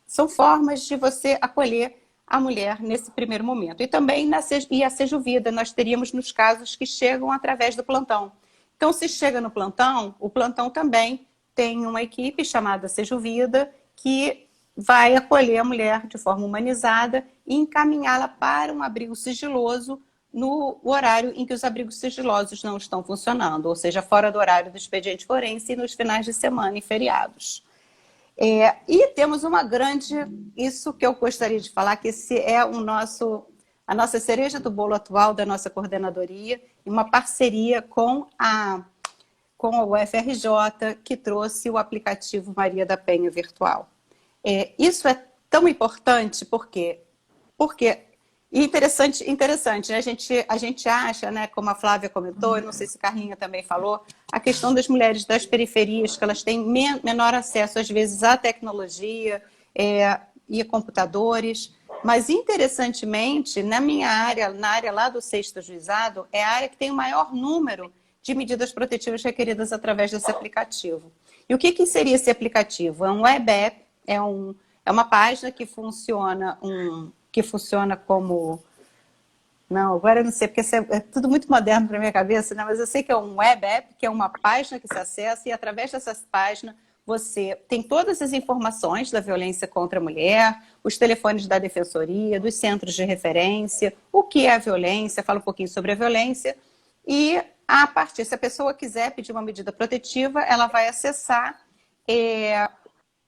são formas de você acolher a mulher nesse primeiro momento. E também a Sejuvida, nós teríamos nos casos que chegam através do plantão. Então, se chega no plantão, o plantão também tem uma equipe chamada Sejuvida que vai acolher a mulher de forma humanizada e encaminhá-la para um abrigo sigiloso no horário em que os abrigos sigilosos não estão funcionando, ou seja, fora do horário do expediente forense e nos finais de semana e feriados. E temos isso que eu gostaria de falar, que esse é a nossa cereja do bolo atual da nossa coordenadoria, uma parceria com a UFRJ, que trouxe o aplicativo Maria da Penha Virtual. Isso é tão importante porque interessante, né? A gente acha, né, como a Flávia comentou, eu não sei se a Carlinha também falou, a questão das mulheres das periferias, que elas têm menor acesso, às vezes, à tecnologia e a computadores. Mas, interessantemente, na minha área, na área lá do 6º Juizado, é a área que tem o maior número de medidas protetivas requeridas através desse aplicativo. E o que seria esse aplicativo? É um web app, é uma página que funciona como... Não, agora eu não sei, porque é tudo muito moderno para minha cabeça, né? Mas eu sei que é um web app, que é uma página que se acessa e através dessa página você tem todas as informações da violência contra a mulher, os telefones da defensoria, dos centros de referência, o que é a violência, fala um pouquinho sobre a violência e a partir, se a pessoa quiser pedir uma medida protetiva, ela vai acessar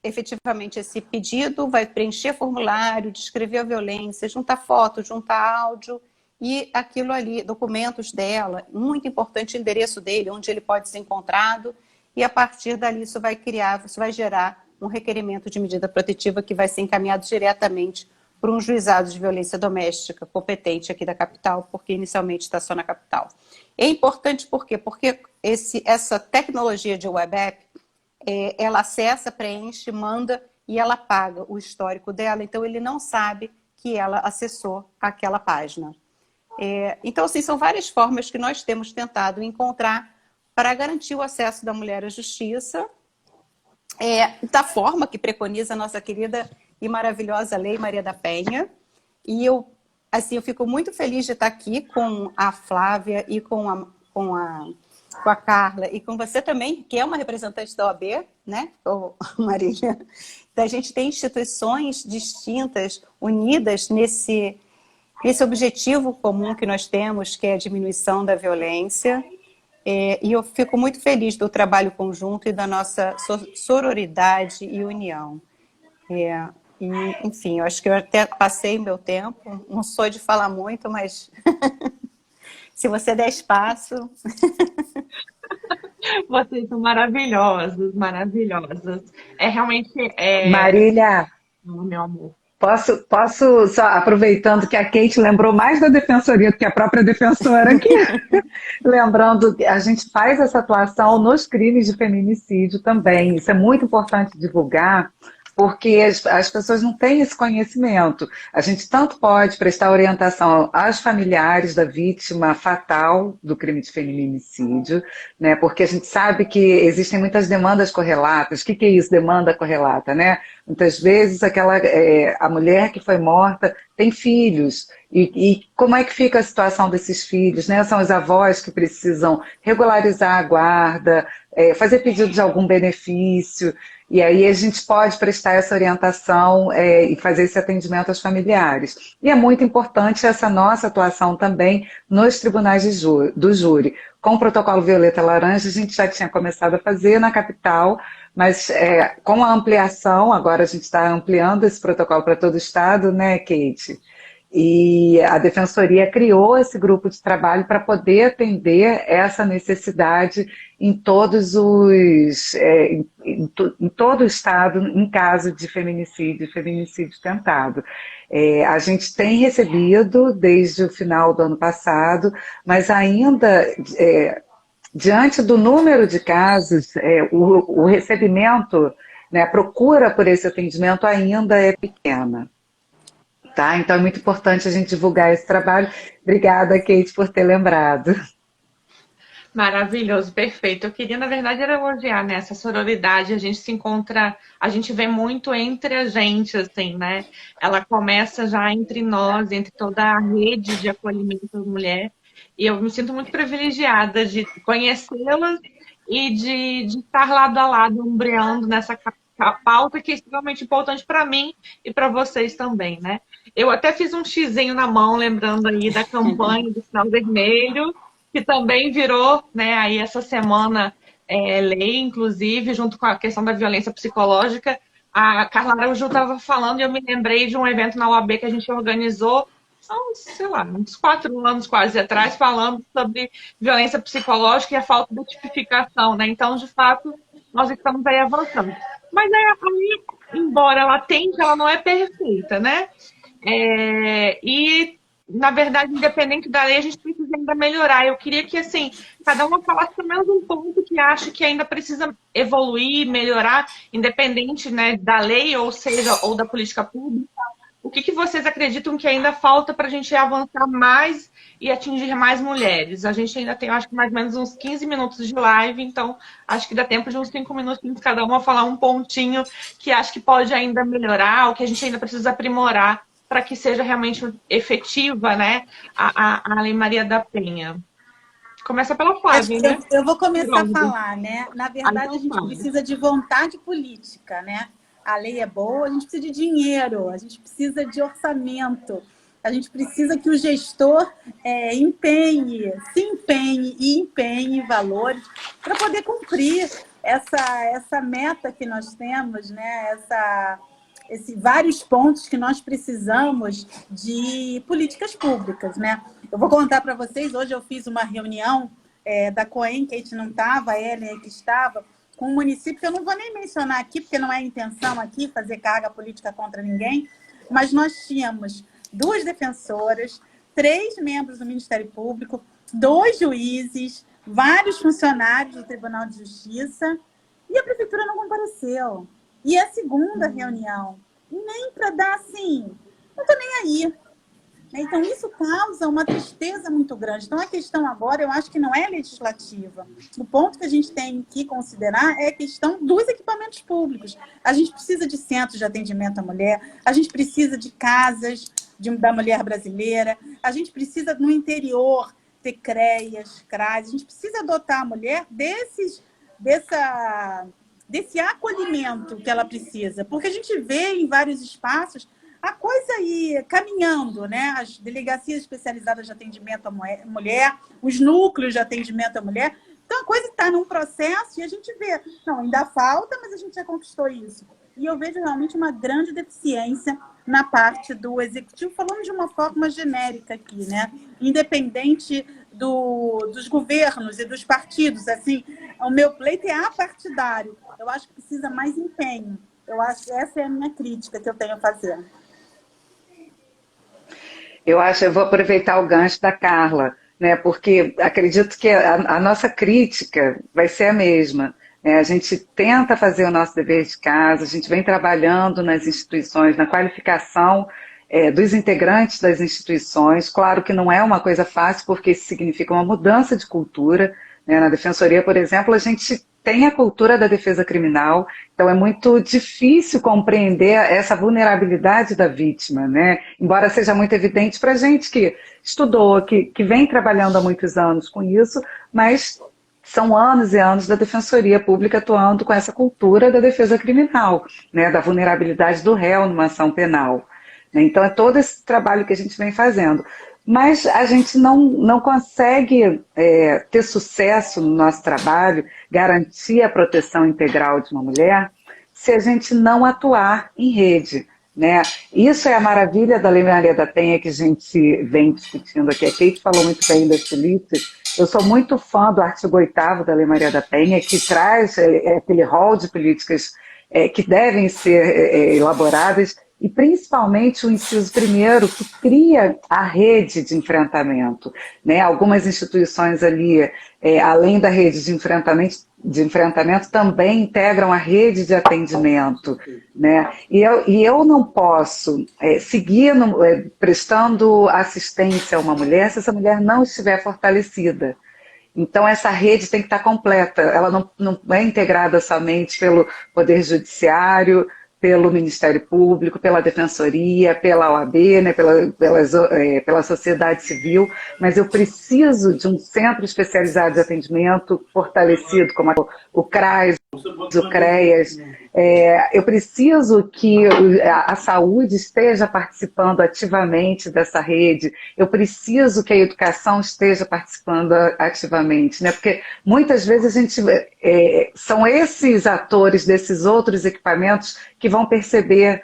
efetivamente esse pedido, vai preencher formulário, descrever a violência, juntar foto, juntar áudio e aquilo ali, documentos dela, muito importante o endereço dele, onde ele pode ser encontrado e a partir dali isso vai gerar um requerimento de medida protetiva que vai ser encaminhado diretamente para um juizado de violência doméstica competente aqui da capital, porque inicialmente está só na capital. É importante por quê? Porque essa tecnologia de web app, ela acessa, preenche, manda e ela apaga o histórico dela, então ele não sabe que ela acessou aquela página. Então, assim, são várias formas que nós temos tentado encontrar para garantir o acesso da mulher à justiça, da forma que preconiza a nossa querida e maravilhosa Lei Maria da Penha. E eu fico muito feliz de estar aqui com a Flávia e com com a Carla e com você também, que é uma representante da OAB, né, ô, Marília? A gente tem instituições distintas, unidas nesse objetivo comum que nós temos, que é a diminuição da violência. E eu fico muito feliz do trabalho conjunto e da nossa sororidade e união. E, enfim, eu acho que eu até passei meu tempo, não sou de falar muito, mas se você der espaço... Vocês são maravilhosos, maravilhosas. É realmente, Marília, meu amor. posso só aproveitando que a Kate lembrou mais da defensoria do que a própria defensora aqui, lembrando que a gente faz essa atuação nos crimes de feminicídio também. Isso é muito importante divulgar, porque as pessoas não têm esse conhecimento. A gente tanto pode prestar orientação aos familiares da vítima fatal do crime de feminicídio, né? Porque a gente sabe que existem muitas demandas correlatas. O que é isso, demanda correlata, né? Muitas vezes a mulher que foi morta tem filhos. E como é que fica a situação desses filhos, né? São os avós que precisam regularizar a guarda, fazer pedido de algum benefício. E aí a gente pode prestar essa orientação e fazer esse atendimento aos familiares. E é muito importante essa nossa atuação também nos tribunais do júri. Com o protocolo Violeta Laranja, a gente já tinha começado a fazer na capital, mas com a ampliação, agora a gente está ampliando esse protocolo para todo o estado, né, Kate? E a Defensoria criou esse grupo de trabalho para poder atender essa necessidade em todos em todo o estado, em caso de feminicídio tentado. A gente tem recebido desde o final do ano passado, mas ainda, diante do número de casos, o recebimento, né, a procura por esse atendimento ainda é pequena. Tá? Então é muito importante a gente divulgar esse trabalho. Obrigada, Kate, por ter lembrado. Maravilhoso, perfeito. Eu queria, na verdade, era elogiar, né, essa sororidade. A gente se encontra, a gente vê muito entre a gente, assim, né? Ela começa já entre nós, entre toda a rede de acolhimento da mulher. E eu me sinto muito privilegiada de conhecê-las e de estar lado a lado, ombreando nessa pauta que é extremamente importante para mim e para vocês também, né? Eu até fiz um xizinho na mão, lembrando aí da campanha do Sinal Vermelho, que também virou, né, aí essa semana lei, inclusive, junto com a questão da violência psicológica. A Carla Araújo estava falando e eu me lembrei de um evento na UAB que a gente organizou sei lá, uns 4 anos quase atrás, falando sobre violência psicológica e a falta de tipificação, né? Então, de fato, nós estamos aí avançando. Mas aí, embora ela tente, ela não é perfeita, né? E, na verdade, independente da lei, a gente precisa ainda melhorar. Eu queria que, assim, cada uma falasse pelo menos um ponto que acha que ainda precisa evoluir, melhorar, independente, né, da lei, ou seja, ou da política pública. O que vocês acreditam que ainda falta para a gente avançar mais e atingir mais mulheres? A gente ainda tem, acho que mais ou menos uns 15 minutos de live, então acho que dá tempo de uns 5 minutinhos cada uma falar um pontinho que acho que pode ainda melhorar, ou que a gente ainda precisa aprimorar para que seja realmente efetiva, né, a Lei Maria da Penha. Começa pela Flávia, né? Eu vou começar a falar, né? Na verdade, a gente precisa de vontade política, né? A lei é boa, a gente precisa de dinheiro, a gente precisa de orçamento, a gente precisa que o gestor se empenhe valores para poder cumprir essa meta que nós temos, né? Vários pontos que nós precisamos de políticas públicas, né? Eu vou contar para vocês, hoje eu fiz uma reunião da COEM, que a gente não estava, a Ellen que estava, com um município que eu não vou nem mencionar aqui, porque não é a intenção aqui fazer carga política contra ninguém, mas nós tínhamos 2 defensoras, 3 membros do Ministério Público, 2 juízes, vários funcionários do Tribunal de Justiça, e a prefeitura não compareceu. E a segunda reunião, nem para dar assim, não estou nem aí. Então, isso causa uma tristeza muito grande. Então, a questão agora, eu acho que não é legislativa. O ponto que a gente tem que considerar é a questão dos equipamentos públicos. A gente precisa de centros de atendimento à mulher, a gente precisa de casas da mulher brasileira, a gente precisa, no interior, ter CREAs, CRAs. A gente precisa dotar a mulher desse acolhimento que ela precisa, porque a gente vê em vários espaços a coisa aí caminhando, né? As delegacias especializadas de atendimento à mulher, os núcleos de atendimento à mulher. Então, a coisa está num processo e a gente vê, não, ainda falta, mas a gente já conquistou isso. E eu vejo realmente uma grande deficiência na parte do executivo, falando de uma forma genérica aqui, né? Independente dos governos e dos partidos, assim, o meu pleito é apartidário. Eu acho que precisa mais empenho. Eu acho que essa é a minha crítica que eu tenho a fazer. Eu vou aproveitar o gancho da Carla, né? Porque acredito que a nossa crítica vai ser a mesma. Né? A gente tenta fazer o nosso dever de casa, a gente vem trabalhando nas instituições, na qualificação dos integrantes das instituições. Claro que não é uma coisa fácil, porque isso significa uma mudança de cultura. Né? Na Defensoria, por exemplo, a gente tem a cultura da defesa criminal, então é muito difícil compreender essa vulnerabilidade da vítima, né? Embora seja muito evidente para a gente que estudou, que vem trabalhando há muitos anos com isso, mas são anos e anos da Defensoria Pública atuando com essa cultura da defesa criminal, né? Da vulnerabilidade do réu numa ação penal. Então é todo esse trabalho que a gente vem fazendo. Mas a gente não consegue ter sucesso no nosso trabalho, garantir a proteção integral de uma mulher, se a gente não atuar em rede. Né? Isso é a maravilha da Lei Maria da Penha que a gente vem discutindo aqui. A Kate falou muito bem das políticas. Eu sou muito fã do artigo 8º da Lei Maria da Penha, que traz aquele rol de políticas que devem ser elaboradas, e principalmente o inciso 1º, que cria a rede de enfrentamento. Né? Algumas instituições ali, além da rede de enfrentamento, também integram a rede de atendimento. Né? E eu não posso seguir prestando assistência a uma mulher se essa mulher não estiver fortalecida. Então, essa rede tem que estar completa. Ela não é integrada somente pelo Poder Judiciário, pelo Ministério Público, pela Defensoria, pela OAB, né, pela sociedade civil, mas eu preciso de um centro especializado de atendimento fortalecido, como o CRAS, o CREAS. Eu preciso que a saúde esteja participando ativamente dessa rede, eu preciso que a educação esteja participando ativamente, né? Porque muitas vezes a gente são esses atores desses outros equipamentos que vão perceber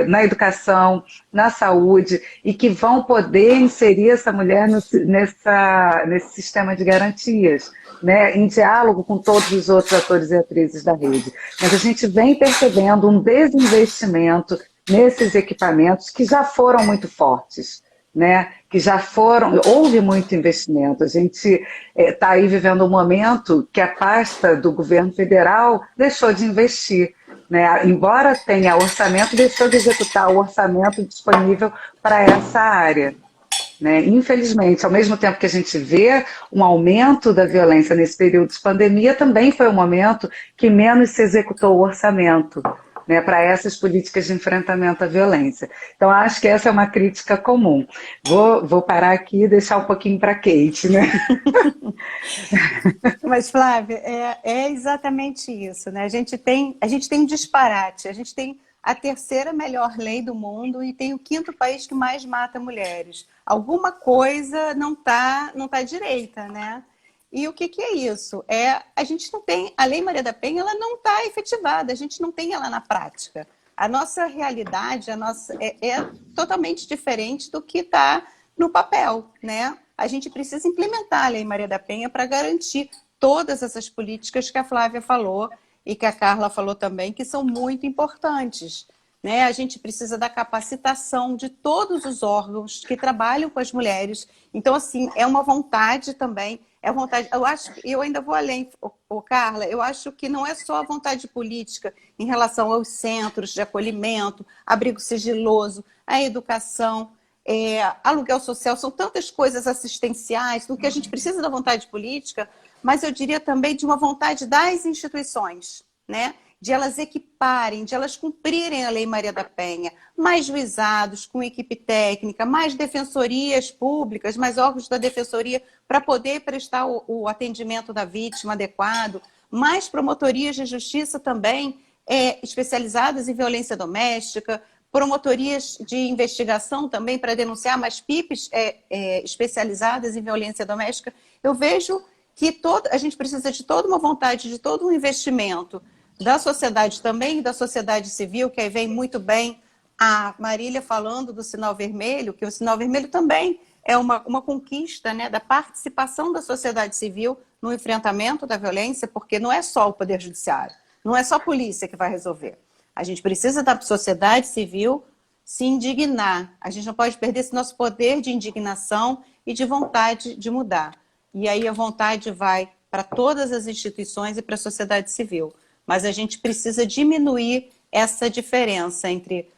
na educação, na saúde, e que vão poder inserir essa mulher nesse sistema de garantias, né, em diálogo com todos os outros atores e atrizes da rede. Mas a gente vem percebendo um desinvestimento nesses equipamentos que já foram muito fortes, né, houve muito investimento. A gente está aí vivendo um momento que a pasta do governo federal deixou de investir. Né? Embora tenha orçamento, deixou de executar o orçamento disponível para essa área. Né? Infelizmente, ao mesmo tempo que a gente vê um aumento da violência nesse período de pandemia, também foi um momento que menos se executou o orçamento, né, para essas políticas de enfrentamento à violência. Então, acho que essa é uma crítica comum. Vou parar aqui e deixar um pouquinho para a Kate, né? Mas, Flávia, é exatamente isso, né? A gente tem um disparate, a gente tem a terceira melhor lei do mundo e tem o 5º país que mais mata mulheres. Alguma coisa não tá direita, né? E o que é isso? A gente não tem, a Lei Maria da Penha, ela não está efetivada, a gente não tem ela na prática. A nossa realidade é totalmente diferente do que está no papel, né? A gente precisa implementar a Lei Maria da Penha para garantir todas essas políticas que a Flávia falou e que a Carla falou também, que são muito importantes. Né? A gente precisa da capacitação de todos os órgãos que trabalham com as mulheres. Então, assim, é uma vontade também, eu ainda vou além, Carla, eu acho que não é só a vontade política em relação aos centros de acolhimento, abrigo sigiloso, a educação, aluguel social, são tantas coisas assistenciais, do que a gente precisa da vontade política, mas eu diria também de uma vontade das instituições, né? de elas equiparem, de elas cumprirem a Lei Maria da Penha, mais juizados, com equipe técnica, mais defensorias públicas, mais órgãos da defensoria para poder prestar o atendimento da vítima adequado, mais promotorias de justiça também especializadas em violência doméstica, promotorias de investigação também para denunciar, mas PIPs especializadas em violência doméstica. Eu vejo que a gente precisa de toda uma vontade, de todo um investimento da sociedade também, da sociedade civil, que aí vem muito bem a Marília falando do sinal vermelho, que o sinal vermelho também é uma conquista, né, da participação da sociedade civil no enfrentamento da violência, porque não é só o Poder Judiciário, não é só a polícia que vai resolver. A gente precisa da sociedade civil se indignar. A gente não pode perder esse nosso poder de indignação e de vontade de mudar. E aí a vontade vai para todas as instituições e para a sociedade civil. Mas a gente precisa diminuir essa diferença entre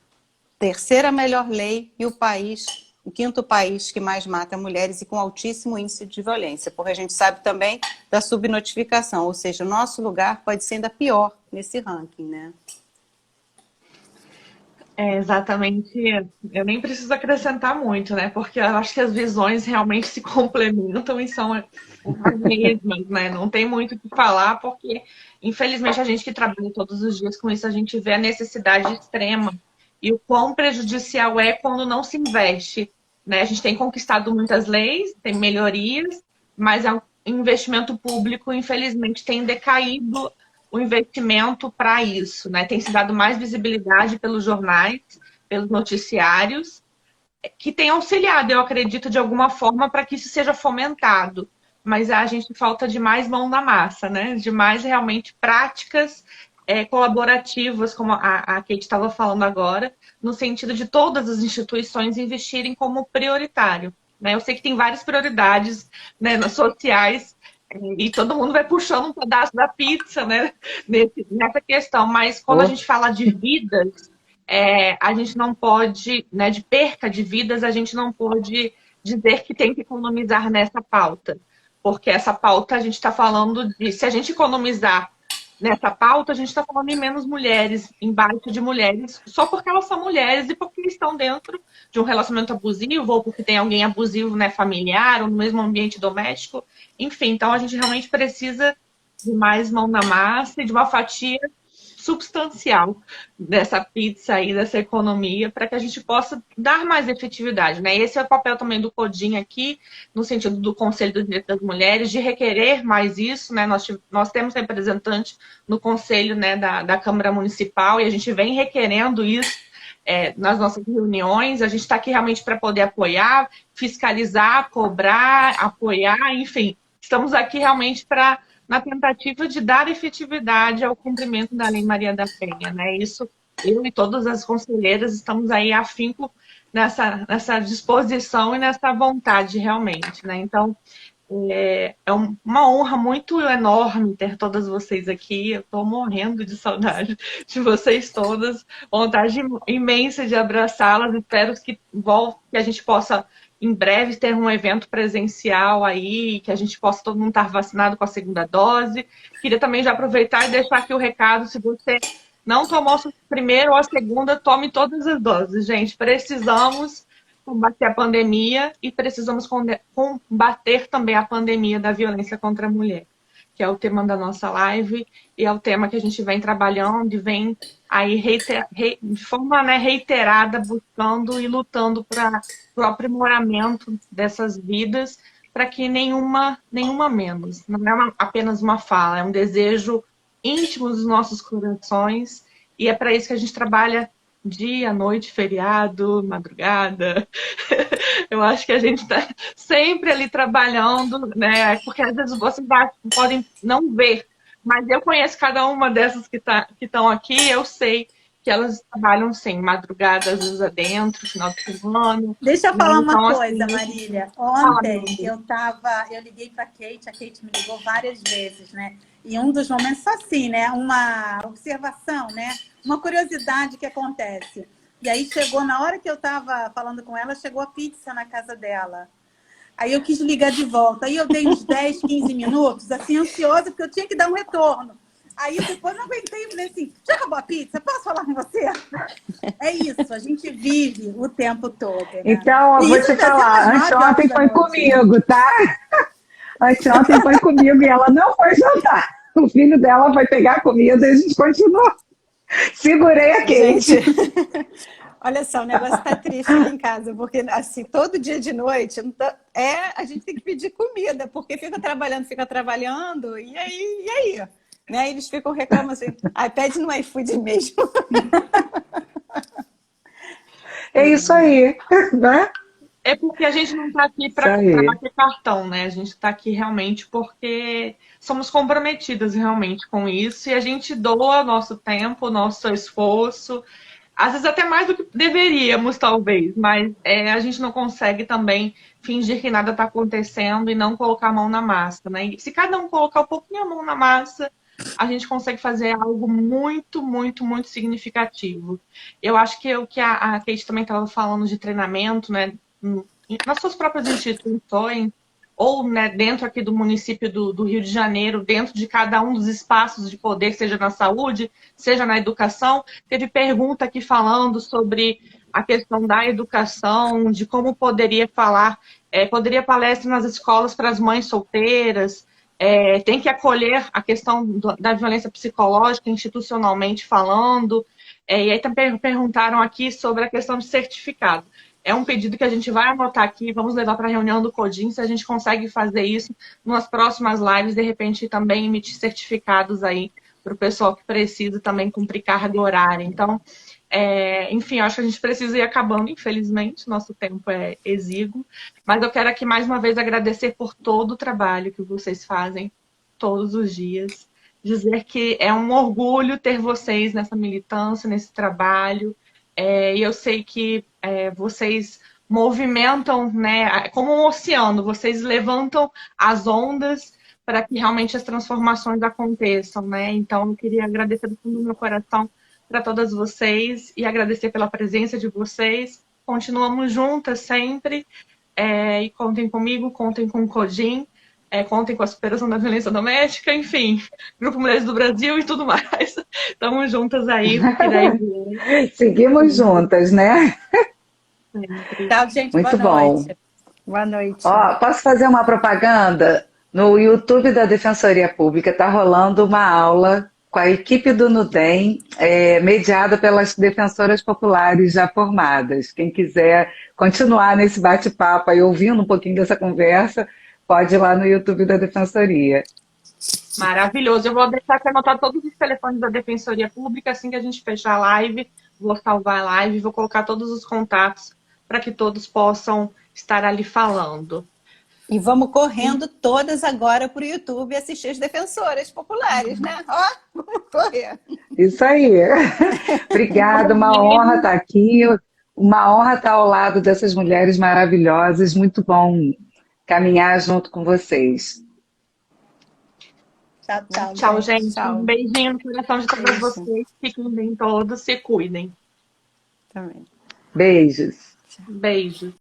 terceira melhor lei e o quinto país que mais mata mulheres e com altíssimo índice de violência, porque a gente sabe também da subnotificação, ou seja, o nosso lugar pode ser ainda pior nesse ranking, né? Exatamente. Eu nem preciso acrescentar muito, né? Porque eu acho que as visões realmente se complementam e são as mesmas, né? Não tem muito o que falar, porque, infelizmente, a gente que trabalha todos os dias com isso, a gente vê a necessidade extrema e o quão prejudicial é quando não se investe, né? A gente tem conquistado muitas leis, tem melhorias, mas o investimento público, infelizmente, tem decaído o investimento para isso, né? Tem se dado mais visibilidade pelos jornais, pelos noticiários, que tem auxiliado, eu acredito, de alguma forma, para que isso seja fomentado. Mas a gente falta de mais mão na massa, né? De mais realmente práticas colaborativas, como a Kate estava falando agora, no sentido de todas as instituições investirem como prioritário, né? Eu sei que tem várias prioridades, né, nas sociais, e todo mundo vai puxando um pedaço da pizza, né, nessa questão. Mas quando a gente fala de vidas, a gente não pode, né, de perca de vidas, a gente não pode dizer que tem que economizar nessa pauta. Porque essa pauta a gente está falando de, se a gente economizar nessa pauta, a gente está falando em menos mulheres, embaixo de mulheres, só porque elas são mulheres e porque estão dentro de um relacionamento abusivo, ou porque tem alguém abusivo, né, familiar, ou no mesmo ambiente doméstico. Enfim, então a gente realmente precisa de mais mão na massa e de uma fatia substancial dessa pizza aí, dessa economia, para que a gente possa dar mais efetividade, né? Esse é o papel também do CODIM aqui, no sentido do Conselho do Direito das Mulheres, de requerer mais isso, né? Nós temos representante no Conselho, né, da Câmara Municipal, e a gente vem requerendo isso nas nossas reuniões. A gente está aqui realmente para poder apoiar, fiscalizar, cobrar, apoiar, enfim. Estamos aqui realmente na tentativa de dar efetividade ao cumprimento da Lei Maria da Penha, né? Isso, eu e todas as conselheiras estamos aí afinco nessa disposição e nessa vontade realmente, né? Então, uma honra muito enorme ter todas vocês aqui. Eu estou morrendo de saudade de vocês todas, vontade imensa de abraçá-las. Espero que a gente possa em breve ter um evento presencial aí, que a gente possa todo mundo estar vacinado com a segunda dose. Queria também já aproveitar e deixar aqui o recado, se você não tomou a primeira ou a segunda, tome todas as doses, gente. Precisamos combater a pandemia e precisamos combater também a pandemia da violência contra a mulher, que é o tema da nossa live e é o tema que a gente vem trabalhando e vem aí de forma, né, reiterada, buscando e lutando para o aprimoramento dessas vidas, para que nenhuma menos. Não é apenas uma fala, é um desejo íntimo dos nossos corações, e é para isso que a gente trabalha dia, noite, feriado, madrugada. Eu acho que a gente está sempre ali trabalhando, né? Porque às vezes vocês podem não ver, mas eu conheço cada uma dessas que estão aqui, eu sei que elas trabalham sem madrugada, às vezes adentro, final de semana. Deixa eu falar então, uma coisa, assim, Marília. Ontem eu liguei para a Kate me ligou várias vezes, né? E um dos momentos assim, né? Uma observação, né? Uma curiosidade que acontece. E aí chegou, na hora que eu estava falando com ela, chegou a pizza na casa dela. Aí eu quis ligar de volta. Aí eu dei uns 10, 15 minutos, assim, ansiosa, porque eu tinha que dar um retorno. Aí depois não aguentei e falei assim, já acabou a pizza? Posso falar com você? É isso, a gente vive o tempo todo, né? Então, eu E vou isso te até umas falar, 9 horas anteontem da foi noite. comigo, tá? Anteontem foi comigo e ela não foi jantar. O filho dela foi pegar a comida e a gente continuou. Segurei a Gente, Kate. olha só, o negócio tá triste aqui em casa, porque assim, todo dia de noite a gente tem que pedir comida, porque fica trabalhando, e aí? Né? Eles ficam reclamando assim, pede no iFood mesmo. É isso aí, né? É porque a gente não está aqui Isso para aí. bater cartão, né? A gente está aqui realmente porque somos comprometidas realmente com isso e a gente doa nosso tempo, nosso esforço, às vezes até mais do que deveríamos, talvez, mas a gente não consegue também fingir que nada está acontecendo e não colocar a mão na massa, né? E se cada um colocar um pouquinho a mão na massa, a gente consegue fazer algo muito, muito, muito significativo. Eu acho que o que a Kate também estava falando de treinamento, né? Nas suas próprias instituições, ou né, dentro aqui do município do Rio de Janeiro, dentro de cada um dos espaços de poder, seja na saúde, seja na educação. Teve pergunta aqui falando sobre a questão da educação, de como poderia falar, poderia palestra nas escolas para as mães solteiras, tem que acolher a questão da violência psicológica institucionalmente falando, e aí também perguntaram aqui sobre a questão de certificado. É um pedido que a gente vai anotar aqui, vamos levar para a reunião do Codim, se a gente consegue fazer isso nas próximas lives, de repente também emitir certificados aí para o pessoal que precisa também cumprir carga horária. Então, enfim, acho que a gente precisa ir acabando, infelizmente, nosso tempo é exíguo, mas eu quero aqui mais uma vez agradecer por todo o trabalho que vocês fazem todos os dias, dizer que é um orgulho ter vocês nessa militância, nesse trabalho, e eu sei que vocês movimentam, né, como um oceano, vocês levantam as ondas para que realmente as transformações aconteçam, né? Então, eu queria agradecer do fundo do meu coração para todas vocês e agradecer pela presença de vocês. Continuamos juntas sempre e contem comigo, contem com o Codim, contem com a superação da violência doméstica, enfim, Grupo Mulheres do Brasil e tudo mais. Estamos juntas aí, porque daí Seguimos juntas, né? sempre. Tchau, gente. Boa Muito bom. noite. Boa noite. Ó, posso fazer uma propaganda? No YouTube da Defensoria Pública está rolando uma aula com a equipe do Nudem, mediada pelas defensoras populares já formadas. Quem quiser continuar nesse bate-papo aí, ouvindo um pouquinho dessa conversa, pode ir lá no YouTube da Defensoria. Maravilhoso. Eu vou deixar aqui anotar todos os telefones da Defensoria Pública assim que a gente fechar a live. Vou salvar a live, vou colocar todos os contatos para que todos possam estar ali falando. E vamos correndo todas agora para o YouTube assistir as defensoras populares, né? Ó, vamos correr. Isso aí. Obrigada, uma honra estar aqui, uma honra estar ao lado dessas mulheres maravilhosas. Muito bom caminhar junto com vocês. Tchau, tchau. Tchau, gente. Tchau. Um beijinho no coração de todas vocês. Fiquem bem todos, se cuidem. Também. Beijos. Beijo.